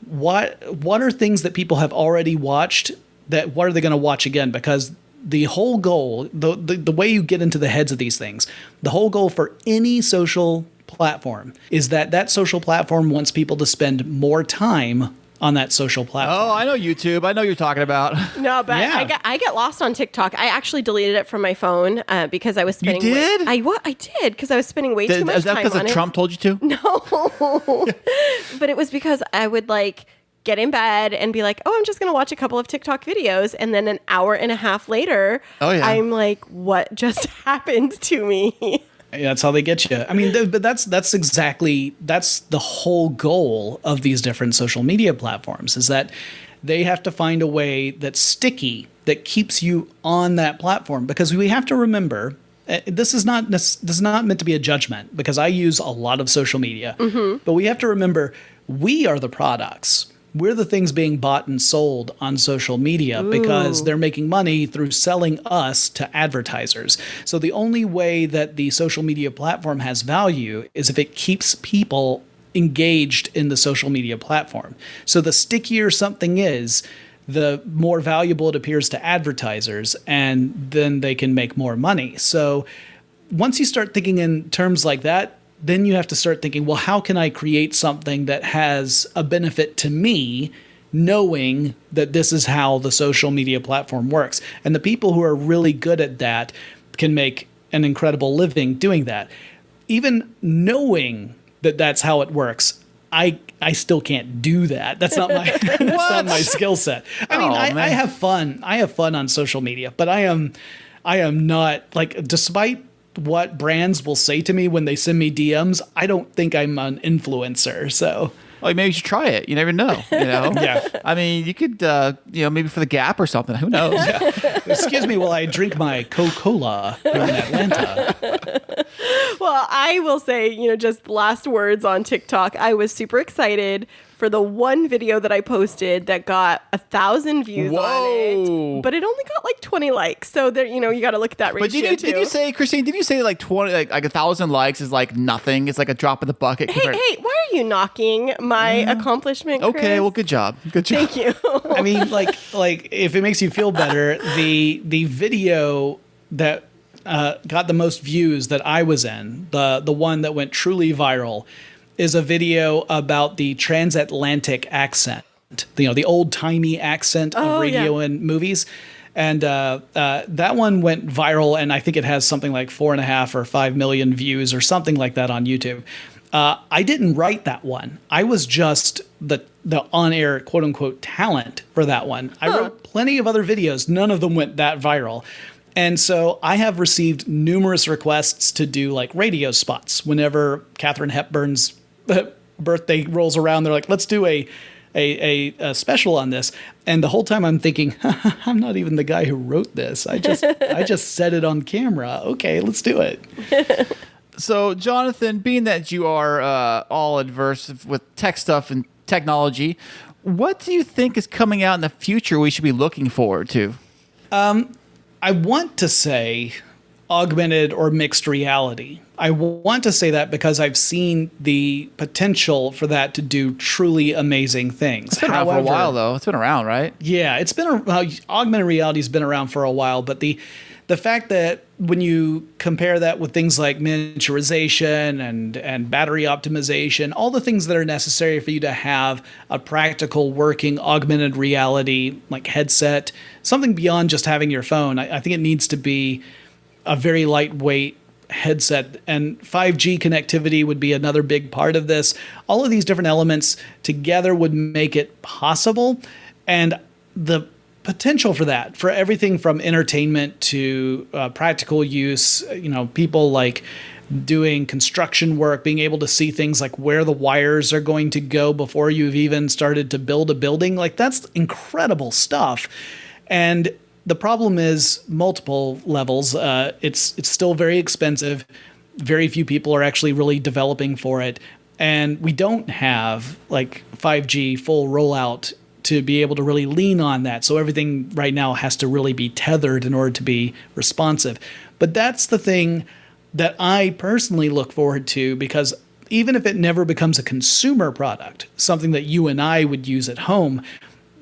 what are things that people have already watched, that what are they going to watch again? Because the whole goal, the way you get into the heads of these things, the whole goal for any social platform is that social platform wants people to spend more time on that social platform. Oh, I know YouTube. I know you're talking about. No, but yeah. I get lost on TikTok. I actually deleted it from my phone because I was spending. You did? I did, because I was spending way too much time on it. Is that because Trump told you to? No, but it was because I would get in bed and be like, oh, I'm just going to watch a couple of TikTok videos. And then an hour and a half later, I'm like, what just happened to me? Yeah, that's how they get you. But that's the whole goal of these different social media platforms, is that they have to find a way that's sticky, that keeps you on that platform. Because we have to remember, this is not meant to be a judgment, because I use a lot of social media, but we have to remember, we are the products. We're the things being bought and sold on social media because they're making money through selling us to advertisers. So the only way that the social media platform has value is if it keeps people engaged in the social media platform. So the stickier something is, the more valuable it appears to advertisers, and then they can make more money. So once you start thinking in terms like that, then you have to start thinking, well, how can I create something that has a benefit to me, knowing that this is how the social media platform works? And the people who are really good at that can make an incredible living doing that. Even knowing that that's how it works, I still can't do that. That's not my that's not my skill set. I mean, I have fun. I have fun on social media, but I am not, like, despite what brands will say to me when they send me DMs, I don't think I'm an influencer. So, Oh, maybe you should try it. You never know. Yeah. I mean, you could, maybe for the Gap or something. Who knows? Excuse me while I drink my Coca-Cola here in Atlanta. Well, I will say, just last words on TikTok. I was super excited for the one video that I posted that got 1,000 views on it, but it only got like 20 likes. So there, you got to look at that ratio. But did you say, Kristine? Did you say like 20, like 1,000 likes is like nothing? It's like a drop in the bucket. Hey, why are you knocking my accomplishment, Kris? Okay, well, good job. Good job. Thank you. I mean, like if it makes you feel better, the video that got the most views that I was in, the one that went truly viral, is a video about the transatlantic accent, the old-timey accent of radio and movies. And that one went viral, and I think it has something like 4.5 or 5 million views or something like that on YouTube. I didn't write that one. I was just the on-air quote-unquote talent for that one. I wrote plenty of other videos. None of them went that viral. And so I have received numerous requests to do like radio spots. Whenever Katharine Hepburn's birthday rolls around, they're like, let's do a special on this. And the whole time I'm thinking, I'm not even the guy who wrote this. I just said it on camera. Okay, let's do it. So, Jonathan, being that you are all adverse with tech stuff and technology, what do you think is coming out in the future we should be looking forward to? I want to say augmented or mixed reality. I want to say that because I've seen the potential for that to do truly amazing things. It's been around for a while, though. It's been around, right? Yeah, it's been augmented reality has been around for a while, but the fact that when you compare that with things like miniaturization and battery optimization, all the things that are necessary for you to have a practical working augmented reality like headset, something beyond just having your phone, I think it needs to be a very lightweight headset, and 5G connectivity would be another big part of this. All of these different elements together would make it possible, and the potential for that, for everything from entertainment to practical use, people like doing construction work, being able to see things like where the wires are going to go before you've even started to build a building, like that's incredible stuff. And the problem is multiple levels. It's still very expensive. Very few people are actually really developing for it. And we don't have like 5G full rollout to be able to really lean on that. So everything right now has to really be tethered in order to be responsive. But that's the thing that I personally look forward to, because even if it never becomes a consumer product, something that you and I would use at home,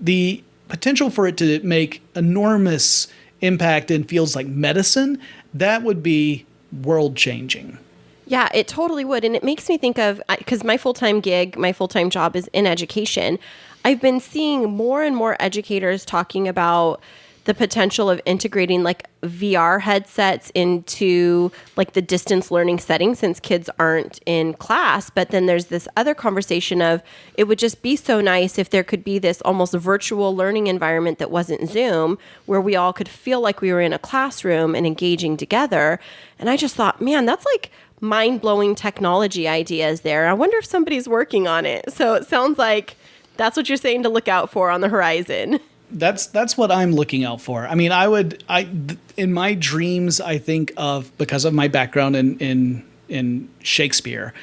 the potential for it to make enormous impact in fields like medicine, that would be world-changing. Yeah, it totally would. And it makes me think of, because my full-time job is in education. I've been seeing more and more educators talking about the potential of integrating like VR headsets into like the distance learning setting, since kids aren't in class. But then there's this other conversation of it would just be so nice if there could be this almost virtual learning environment that wasn't Zoom, where we all could feel like we were in a classroom and engaging together. And I just thought, man, that's like mind-blowing technology ideas there. I wonder if somebody's working on it. So it sounds like that's what you're saying to look out for on the horizon. That's what I'm looking out for. I mean, in my dreams, I think of, because of my background in Shakespeare,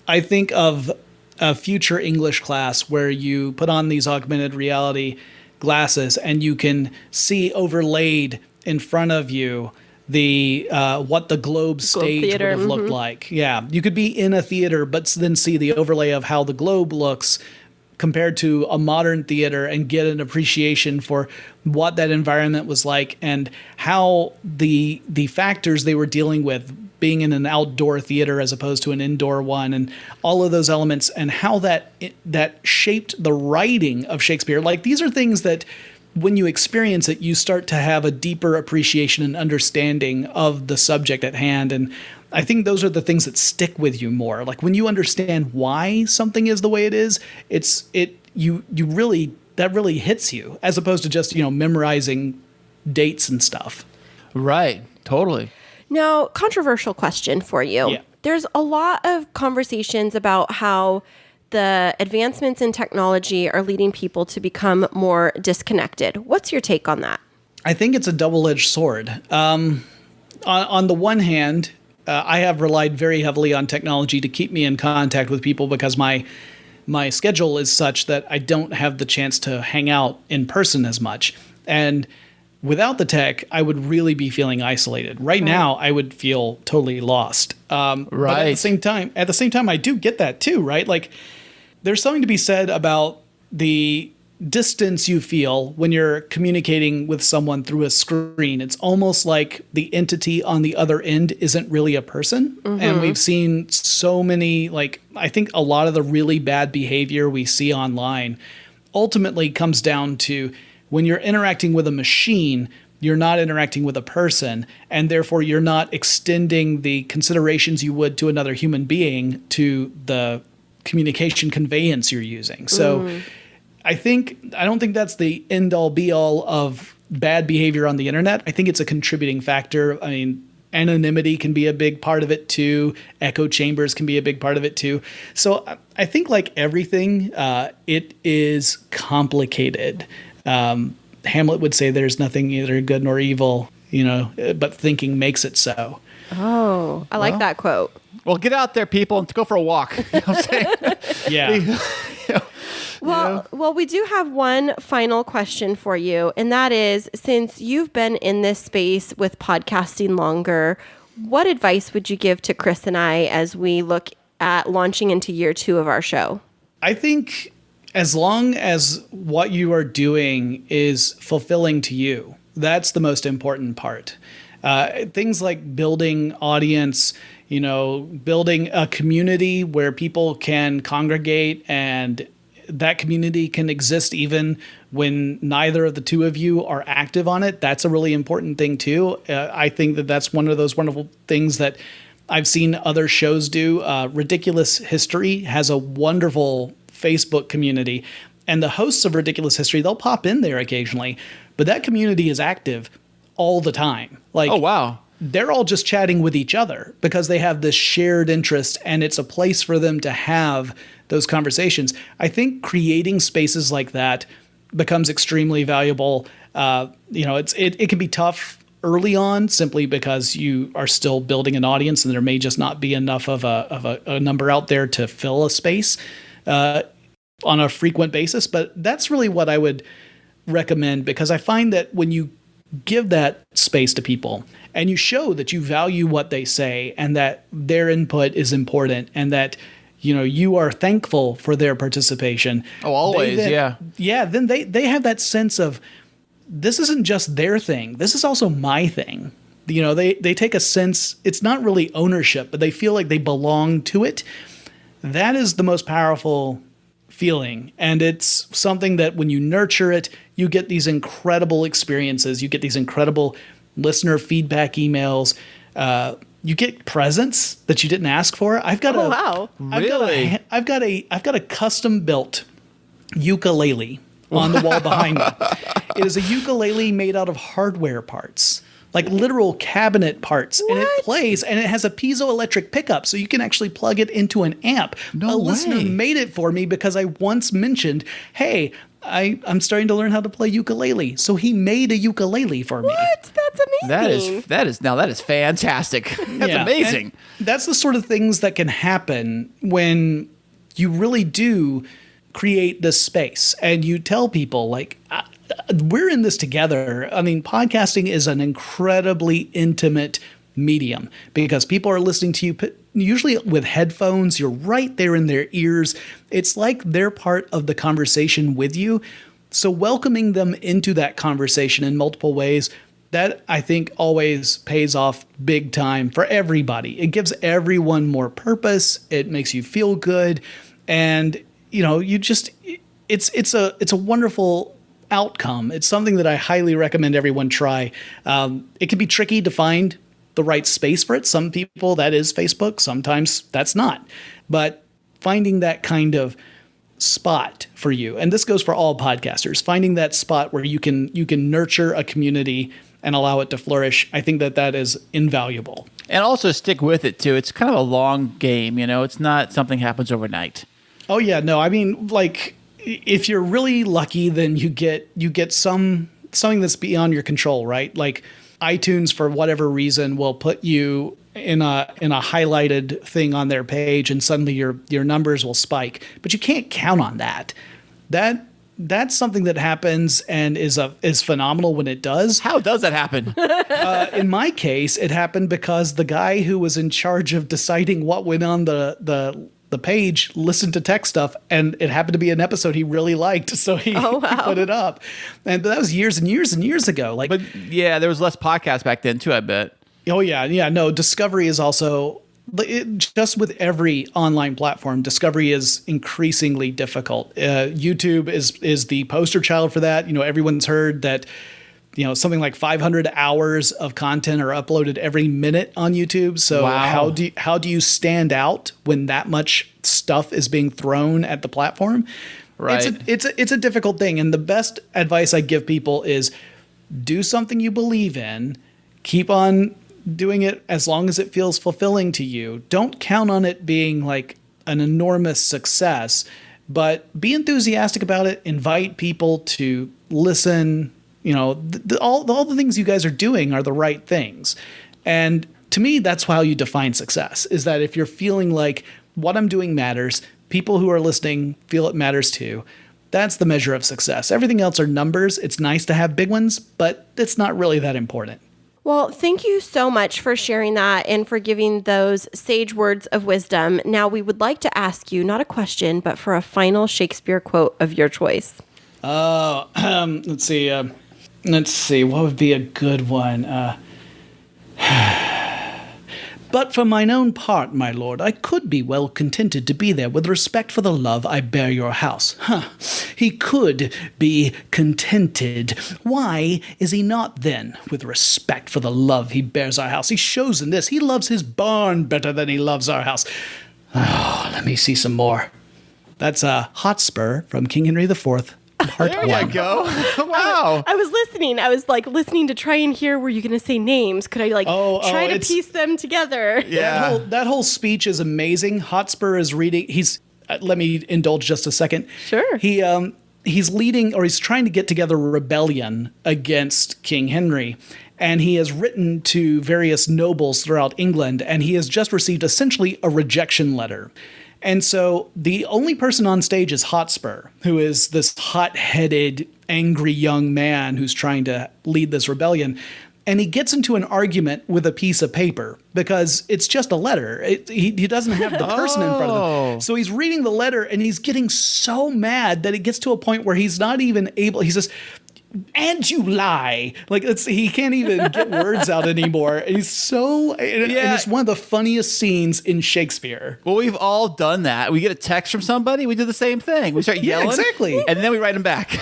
I think of a future English class where you put on these augmented reality glasses and you can see overlaid in front of you what the Globe stage theater, would have looked like. Yeah, you could be in a theater, but then see the overlay of how the Globe looks compared to a modern theater and get an appreciation for what that environment was like and how the factors they were dealing with being in an outdoor theater as opposed to an indoor one, and all of those elements, and how that shaped the writing of Shakespeare. Like, these are things that when you experience it, you start to have a deeper appreciation and understanding of the subject at hand. And I think those are the things that stick with you more. Like, when you understand why something is the way it is, that really hits you, as opposed to just, memorizing dates and stuff. Right. Totally. Now, controversial question for you. Yeah. There's a lot of conversations about how the advancements in technology are leading people to become more disconnected. What's your take on that? I think it's a double-edged sword. On the one hand, I have relied very heavily on technology to keep me in contact with people because my schedule is such that I don't have the chance to hang out in person as much. And without the tech, I would really be feeling isolated. Right now, I would feel totally lost. But at the same time, I do get that too, right? Like, there's something to be said about the distance you feel when you're communicating with someone through a screen. It's almost like the entity on the other end isn't really a person. Mm-hmm. And we've seen so many, I think a lot of the really bad behavior we see online ultimately comes down to when you're interacting with a machine, you're not interacting with a person, and therefore you're not extending the considerations you would to another human being to the communication conveyance you're using. So I don't think that's the end all be all of bad behavior on the internet. I think it's a contributing factor. I mean, anonymity can be a big part of it too. Echo chambers can be a big part of it too. So I think, like everything, it is complicated. Hamlet would say there's nothing either good nor evil, but thinking makes it so. Oh, I like that quote. Well, get out there, people, and go for a walk. You know what I'm saying? Yeah. Well, we do have one final question for you, and that is, since you've been in this space with podcasting longer, what advice would you give to Kris and I as we look at launching into year 2 of our show? I think as long as what you are doing is fulfilling to you, that's the most important part. Things like building audience, building a community where people can congregate, and that community can exist even when neither of the two of you are active on it. That's a really important thing too. I think that's one of those wonderful things that I've seen other shows do. Ridiculous History has a wonderful Facebook community, and the hosts of Ridiculous History, they'll pop in there occasionally, but that community is active all the time. Like, oh, wow. They're all just chatting with each other because they have this shared interest, and it's a place for them to have those conversations. I think creating spaces like that becomes extremely valuable. It can be tough early on simply because you are still building an audience, and there may just not be enough of a number out there to fill a space on a frequent basis. But that's really what I would recommend, because I find that when you give that space to people and you show that you value what they say and that their input is important and that you are thankful for their participation. Oh, always, yeah. Yeah, then they have that sense of, this isn't just their thing. This is also my thing. They take a sense, it's not really ownership, but they feel like they belong to it. That is the most powerful feeling. And it's something that when you nurture it, you get these incredible experiences. You get these incredible listener feedback emails. You get presents that you didn't ask for. I've got I've got a custom built ukulele on the wall behind me. It is a ukulele made out of hardware parts, like literal cabinet parts. What? And it plays, and it has a piezoelectric pickup, so you can actually plug it into an amp. No A listener way. made it for me because I once mentioned, hey, I'm starting to learn how to play ukulele. So he made a ukulele for me. What? That's amazing. That is fantastic. That's Yeah, amazing. and that's the sort of things that can happen when you really do create this space and you tell people, like, we're in this together. I mean, podcasting is an incredibly intimate medium because people are listening to you usually with headphones. You're right there in their ears. It's like they're part of the conversation with you. So welcoming them into that conversation in multiple ways, that I think always pays off big time for everybody. It gives everyone more purpose. It makes you feel good. And, you know, it's a wonderful outcome. It's something that I highly recommend everyone try. It can be tricky to find the right space for it. Some people, that is Facebook. Sometimes that's not. But finding that kind of spot for you, and this goes for all podcasters, finding that spot where you can nurture a community and allow it to flourish, I think that is invaluable. And also stick with it too. It's kind of a long game, you know. It's not something happens overnight. Oh yeah, no. I mean, like, if you're really lucky, then you get something that's beyond your control, right? Like iTunes, for whatever reason, will put you in a highlighted thing on their page, and suddenly your numbers will spike. But you can't count on that. That's something that happens and is phenomenal when it does. How does that happen? In my case, it happened because the guy who was in charge of deciding what went on the page listened to Techstuff, and it happened to be an episode he really liked, so he put it up. And that was years and years and years ago. But yeah, there was less podcasts back then too, I bet. Oh yeah. No, discovery is also, just with every online platform, discovery is increasingly difficult. YouTube is the poster child for that. You know, everyone's heard that, you know, something like 500 hours of content are uploaded every minute on YouTube. So wow. how do you stand out when that much stuff is being thrown at the platform? Right. It's a difficult thing. And the best advice I give people is do something you believe in. Keep on doing it as long as it feels fulfilling to you. Don't count on it being like an enormous success, but be enthusiastic about it. Invite people to listen. You know, all the things you guys are doing are the right things. And to me, that's how you define success, is that if you're feeling like what I'm doing matters, people who are listening feel it matters too, that's the measure of success. Everything else are numbers. It's nice to have big ones, but it's not really that important. Well, thank you so much for sharing that and for giving those sage words of wisdom. Now, we would like to ask you, not a question, but for a final Shakespeare quote of your choice. Let's see. What would be a good one? But for mine own part, my lord, I could be well contented to be there with respect for the love I bear your house. He could be contented. Why is he not then, with respect for the love he bears our house? He shows in this. He loves his barn better than he loves our house. Oh, let me see some more. That's a Hotspur from King Henry IV. Part there one. you go. Wow. I was listening. I was like listening to try and hear, were you going to say names? Could I try to piece them together? Yeah. That whole speech is amazing. Hotspur is reading. Let me indulge just a second. Sure. He's leading, or he's trying to get together a rebellion against King Henry. And he has written to various nobles throughout England, and he has just received essentially a rejection letter. And so the only person on stage is Hotspur, who is this hot-headed, angry young man who's trying to lead this rebellion. And he gets into an argument with a piece of paper because it's just a letter. He doesn't have the person in front of him. So he's reading the letter and he's getting so mad that it gets to a point where he's not even able, he says, "And you lie." Like he can't even get words out anymore. And he's so, and it's one of the funniest scenes in Shakespeare. Well, we've all done that. We get a text from somebody, we do the same thing. We start yelling, exactly, and then we write them back.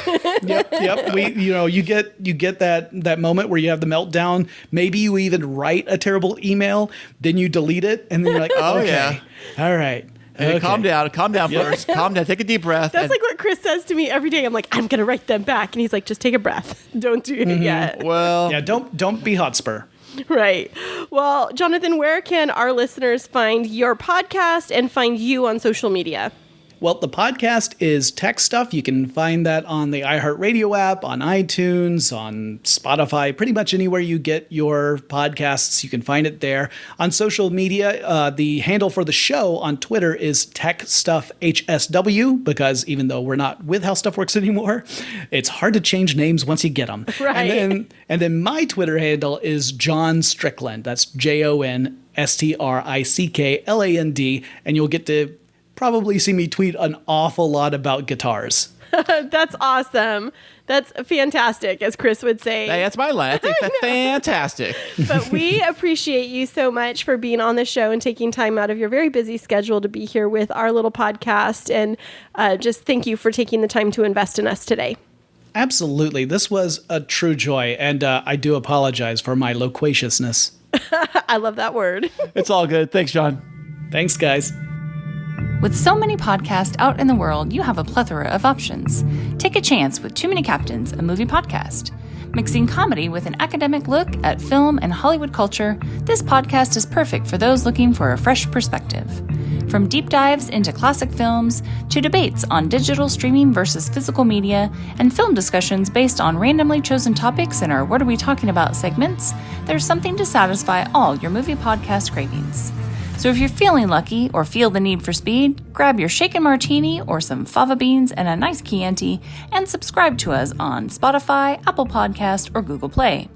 Yep. You get that moment where you have the meltdown. Maybe you even write a terrible email, then you delete it, and then you're like, "Oh okay, yeah, all right." Okay. Calm down first. Calm down. Take a deep breath. That's like what Kris says to me every day. I'm like, I'm going to write them back. And he's like, just take a breath. Don't do it yet. Well, yeah, don't be Hotspur. Right. Well, Jonathan, where can our listeners find your podcast and find you on social media? Well, the podcast is Tech Stuff. You can find that on the iHeartRadio app, on iTunes, on Spotify, pretty much anywhere you get your podcasts. You can find it there. On social media, the handle for the show on Twitter is TechStuffHSW, because even though we're not with How Stuff Works anymore, it's hard to change names once you get them. Right. And then my Twitter handle is John Strickland. That's JONSTRICKLAND, and you'll get to probably see me tweet an awful lot about guitars. That's awesome. That's fantastic, as Kris would say. Hey, that's my line. That's fantastic. But we appreciate you so much for being on the show and taking time out of your very busy schedule to be here with our little podcast. And just thank you for taking the time to invest in us today. Absolutely. This was a true joy, and I do apologize for my loquaciousness. I love that word. It's all good. Thanks, John. Thanks, guys. With so many podcasts out in the world, you have a plethora of options. Take a chance with Too Many Captains, a movie podcast. Mixing comedy with an academic look at film and Hollywood culture, this podcast is perfect for those looking for a fresh perspective. From deep dives into classic films to debates on digital streaming versus physical media and film discussions based on randomly chosen topics in our What Are We Talking About segments, there's something to satisfy all your movie podcast cravings. So if you're feeling lucky or feel the need for speed, grab your shaken martini or some fava beans and a nice Chianti and subscribe to us on Spotify, Apple Podcast, or Google Play.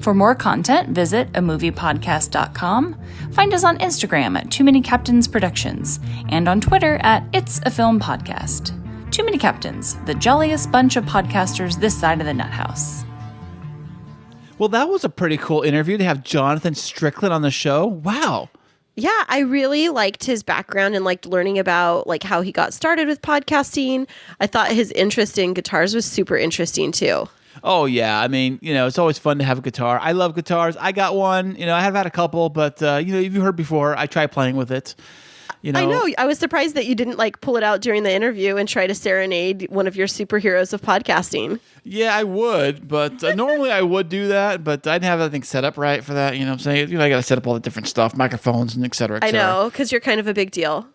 For more content, visit amoviepodcast.com. Find us on Instagram at Too Many Captains Productions and on Twitter at It's a Film Podcast. Too Many Captains, the jolliest bunch of podcasters this side of the nut house. Well, that was a pretty cool interview to have Jonathon Strickland on the show. Wow. Yeah, I really liked his background and liked learning about like how he got started with podcasting. I thought his interest in guitars was super interesting too. Oh, yeah. I mean, it's always fun to have a guitar. I love guitars. I got one. I have had a couple, but, if you heard before, I tried playing with it. I know. I was surprised that you didn't pull it out during the interview and try to serenade one of your superheroes of podcasting. Yeah, I would, but normally I would do that, but I didn't have everything set up right for that. You know what I'm saying? I got to set up all the different stuff, microphones and et cetera, et cetera. I know, because you're kind of a big deal.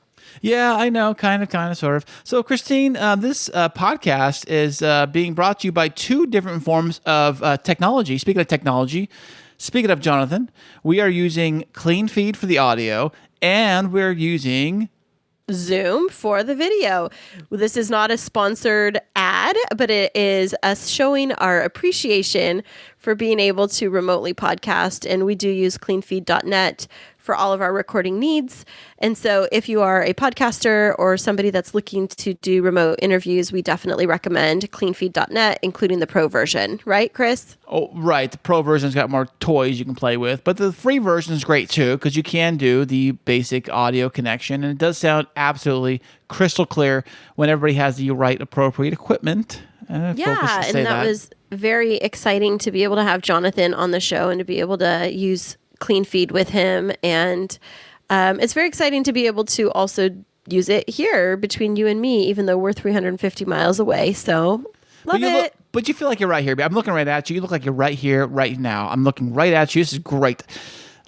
Yeah, I know. Kind of, sort of. So, Kristine, this podcast is being brought to you by two different forms of technology. Speaking of technology, speaking of Jonathon, we are using Clean Feed for the audio, and we're using Zoom for the video. This is not a sponsored ad, but it is us showing our appreciation for being able to remotely podcast. And we do use cleanfeed.net for all of our recording needs. And so if you are a podcaster or somebody that's looking to do remote interviews, we definitely recommend cleanfeed.net, including the pro version. Right, Kris? Oh, right. The pro version's got more toys you can play with, but the free version is great too, because you can do the basic audio connection, and it does sound absolutely crystal clear when everybody has the right appropriate equipment. Yeah, and that was very exciting to be able to have Jonathon on the show and to be able to use Clean Feed with him. And it's very exciting to be able to also use it here between you and me, even though we're 350 miles away. So love it. But you feel like you're right here. I'm looking right at you. You look like you're right here, right now. I'm looking right at you. This is great.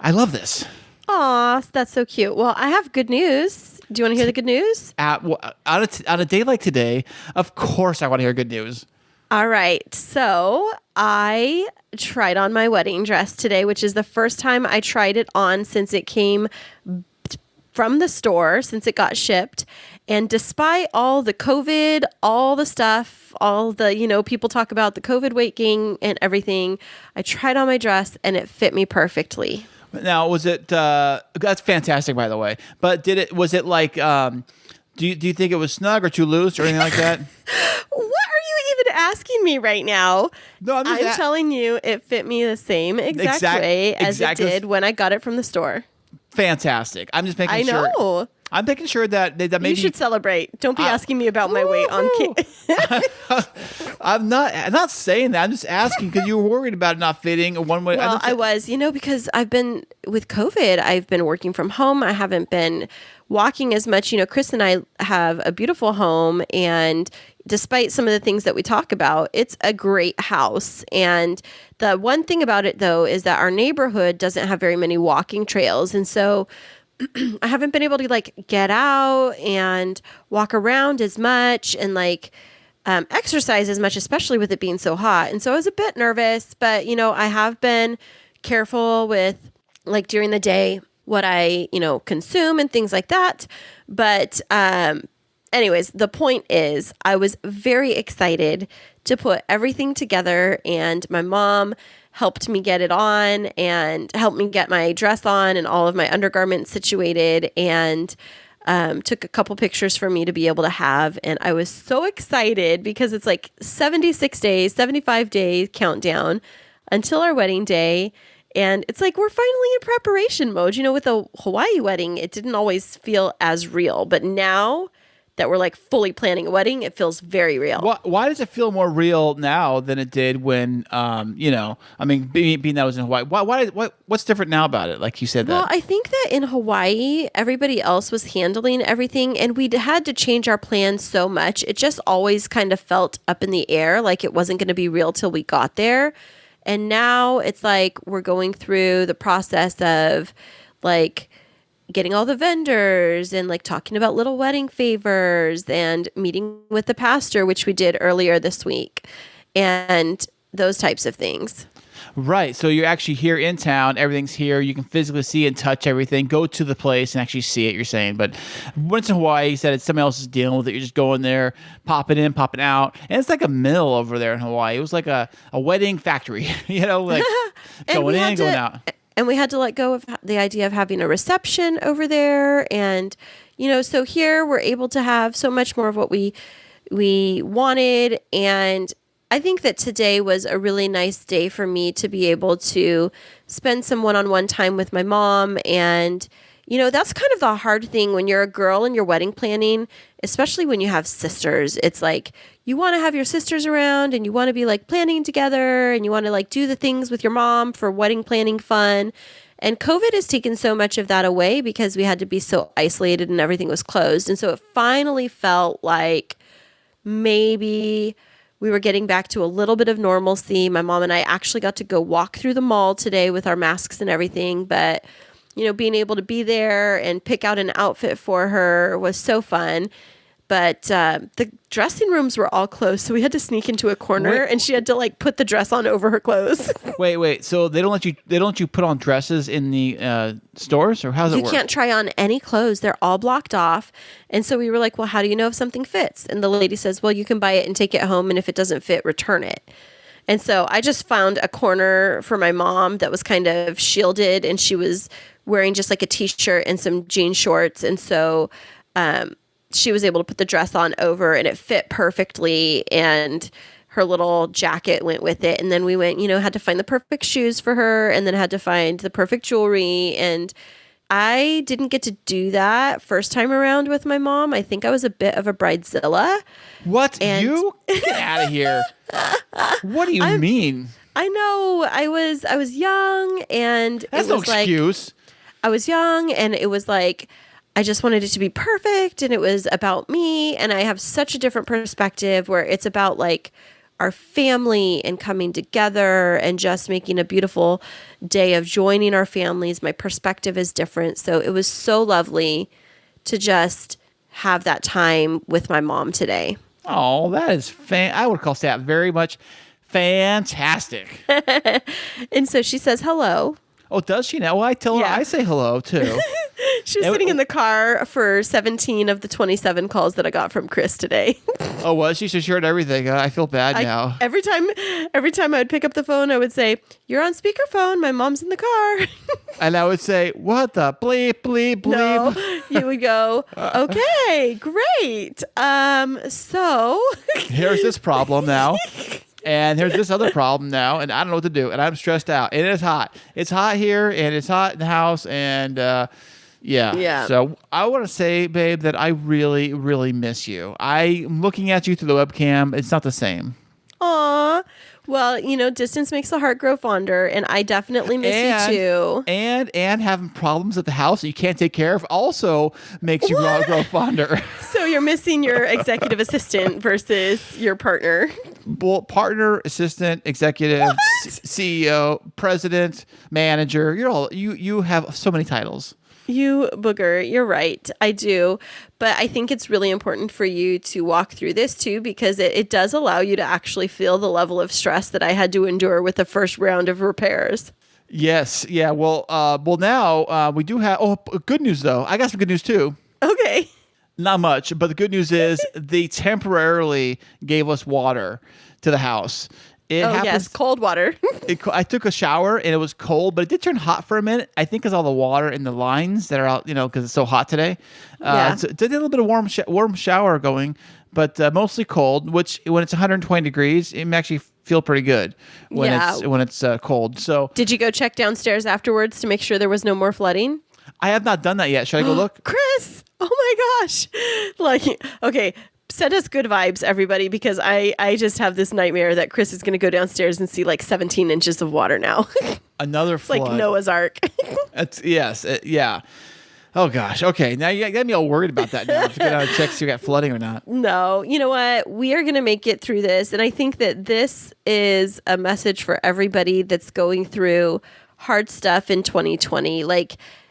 I love this. Aw, that's so cute. Well, I have good news. Do you want to hear the good news? On a day like today, of course I want to hear good news. All right. So I tried on my wedding dress today, which is the first time I tried it on since it came from the store, since it got shipped. And despite all the COVID, all the stuff, all the, people talk about the COVID weight gain and everything, I tried on my dress and it fit me perfectly. Now, was it, that's fantastic, by the way, but was it like, do you think it was snug or too loose or anything like that? What are you even asking me right now? No, I'm telling you, it fit me the same exact way as it did when I got it from the store. Fantastic. I'm just making sure. I know. I'm making sure that maybe you should celebrate. Don't be asking me about my weight on I'm not saying that. I'm just asking because you were worried about it not fitting one way. Well, I was, because I've been with COVID. I've been working from home. I haven't been walking as much. Kris and I have a beautiful home, and despite some of the things that we talk about, it's a great house. And the one thing about it, though, is that our neighborhood doesn't have very many walking trails, and so I haven't been able to like get out and walk around as much and like exercise as much, especially with it being so hot. And so I was a bit nervous, but I have been careful with like during the day what I, consume and things like that. But anyways, the point is I was very excited to put everything together, and my mom helped me get it on and helped me get my dress on and all of my undergarments situated, and took a couple pictures for me to be able to have. And I was so excited because it's like 76 days, 75 day countdown until our wedding day. And it's like we're finally in preparation mode. With a Hawaii wedding, it didn't always feel as real. But now that we're like fully planning a wedding, it feels very real. Why does it feel more real now than it did when, being that I was in Hawaii? What's different now about it? Like you said that. Well, I think that in Hawaii, everybody else was handling everything, and we had to change our plans so much. It just always kind of felt up in the air, like it wasn't going to be real till we got there. And now it's like we're going through the process of like getting all the vendors and like talking about little wedding favors and meeting with the pastor, which we did earlier this week, and those types of things. Right. So you're actually here in town. Everything's here. You can physically see and touch everything. Go to the place and actually see it, you're saying. But once in Hawaii, you said it's somebody else is dealing with it. You're just going there, popping in, popping out. And it's like a mill over there in Hawaii. It was like a wedding factory, like going in, going out. And we had to let go of the idea of having a reception over there. And, so here we're able to have so much more of what we wanted. And I think that today was a really nice day for me to be able to spend some one-on-one time with my mom. And, that's kind of the hard thing when you're a girl and you're wedding planning, especially when you have sisters. It's like you want to have your sisters around and you want to be like planning together and you want to like do the things with your mom for wedding planning fun. And COVID has taken so much of that away because we had to be so isolated and everything was closed. And so it finally felt like maybe we were getting back to a little bit of normalcy. My mom and I actually got to go walk through the mall today with our masks and everything. But, being able to be there and pick out an outfit for her was so fun. But the dressing rooms were all closed, so we had to sneak into a corner, and she had to like put the dress on over her clothes. Wait. So they don't let you put on dresses in the stores, or how's it work? You can't try on any clothes; they're all blocked off. And so we were like, "Well, how do you know if something fits?" And the lady says, "Well, you can buy it and take it home, and if it doesn't fit, return it." And so I just found a corner for my mom that was kind of shielded, and she was wearing just like a t-shirt and some jean shorts, and so she was able to put the dress on over, and it fit perfectly, and her little jacket went with it. And then we went, had to find the perfect shoes for her, and then had to find the perfect jewelry. And I didn't get to do that first time around with my mom. I think I was a bit of a bridezilla. What? You? Get out of here. What do you mean? I know. I was young, and that's no excuse. I was young, and it was like I just wanted it to be perfect, and it was about me. And I have such a different perspective where it's about like our family and coming together and just making a beautiful day of joining our families. My perspective is different. So it was so lovely to just have that time with my mom today. Oh, that is I would call that very much fantastic. And so she says hello. Oh, does she now? Well, I tell her I say hello too. She was sitting in the car for 17 of the 27 calls that I got from Kris today. Oh, was she? So she heard everything. I feel bad now. Every time I would pick up the phone, I would say, "You're on speakerphone. My mom's in the car." And I would say, "What the bleep, bleep, bleep?" No, you would go, "Okay, great. So here's this problem now. And here's this other problem now, and I don't know what to do, and I'm stressed out. And it's hot. It's hot here, and it's hot in the house, and yeah. So I want to say, babe, that I really, really miss you. I'm looking at you through the webcam. It's not the same. Aw. Well, distance makes the heart grow fonder, and I definitely miss you too. And having problems at the house that you can't take care of also makes you grow fonder. So you're missing your executive assistant versus your partner. Well, partner, assistant, executive, CEO, president, manager. You have so many titles. You booger, you're right. I do. But I think it's really important for you to walk through this too, because it does allow you to actually feel the level of stress that I had to endure with the first round of repairs. Yes. Yeah. Well, now we do have, good news though. I got some good news too. Okay. Not much, but the good news is they temporarily gave us water to the house. Yes, cold water. I took a shower and it was cold, but it did turn hot for a minute. I think because all the water in the lines that are out, because it's so hot today. So it did a little bit of warm shower going, but mostly cold. Which when it's 120 degrees, it may actually feel pretty good when it's cold. So did you go check downstairs afterwards to make sure there was no more flooding? I have not done that yet. Should I go look? Kris! Oh my gosh! Okay. Send us good vibes, everybody, because I just have this nightmare that Kris is going to go downstairs and see 17 inches of water now. Another flood. Like Noah's Ark. Yeah. Oh gosh. Okay. Now you got me all worried about that now. If you're going to check if you got flooding or not. No. You know what? We are going to make it through this. And I think that this is a message for everybody that's going through hard stuff in 2020.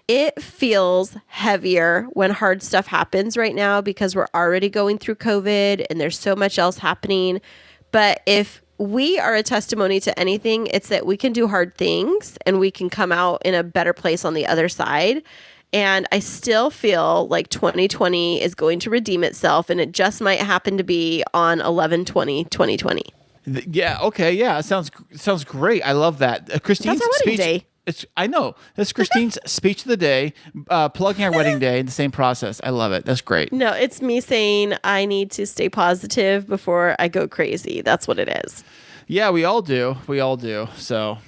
It feels heavier when hard stuff happens right now because we're already going through COVID and there's so much else happening. But if we are a testimony to anything, it's that we can do hard things and we can come out in a better place on the other side. And I still feel like 2020 is going to redeem itself, and it just might happen to be on 11/20/2020. Yeah. Okay. Yeah. It sounds great. I love that. Kristine's That's our wedding speech. day. I know. That's Kristine's speech of the day, plugging our wedding day in the same process. I love it. That's great. No, it's me saying I need to stay positive before I go crazy. That's what it is. Yeah, we all do. So,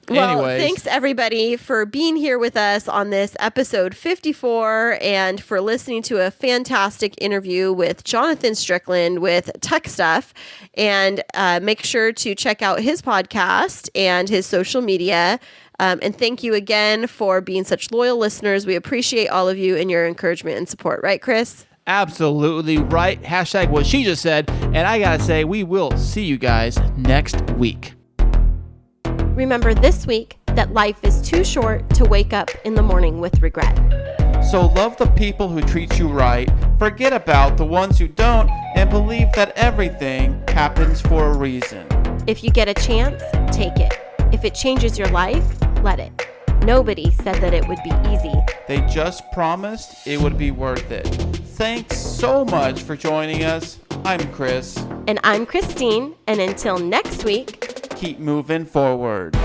well, anyways. Thanks everybody for being here with us on this episode 54 and for listening to a fantastic interview with Jonathon Strickland with Techstuff. And make sure to check out his podcast and his social media. And thank you again for being such loyal listeners. We appreciate all of you and your encouragement and support. Right, Kris? Absolutely right. # what she just said. And I got to say, we will see you guys next week. Remember this week that life is too short to wake up in the morning with regret. So love the people who treat you right. Forget about the ones who don't. And believe that everything happens for a reason. If you get a chance, take it. If it changes your life, let it. Nobody said that it would be easy. They just promised it would be worth it. Thanks so much for joining us. I'm Kris. And I'm Kristine. And until next week, keep moving forward.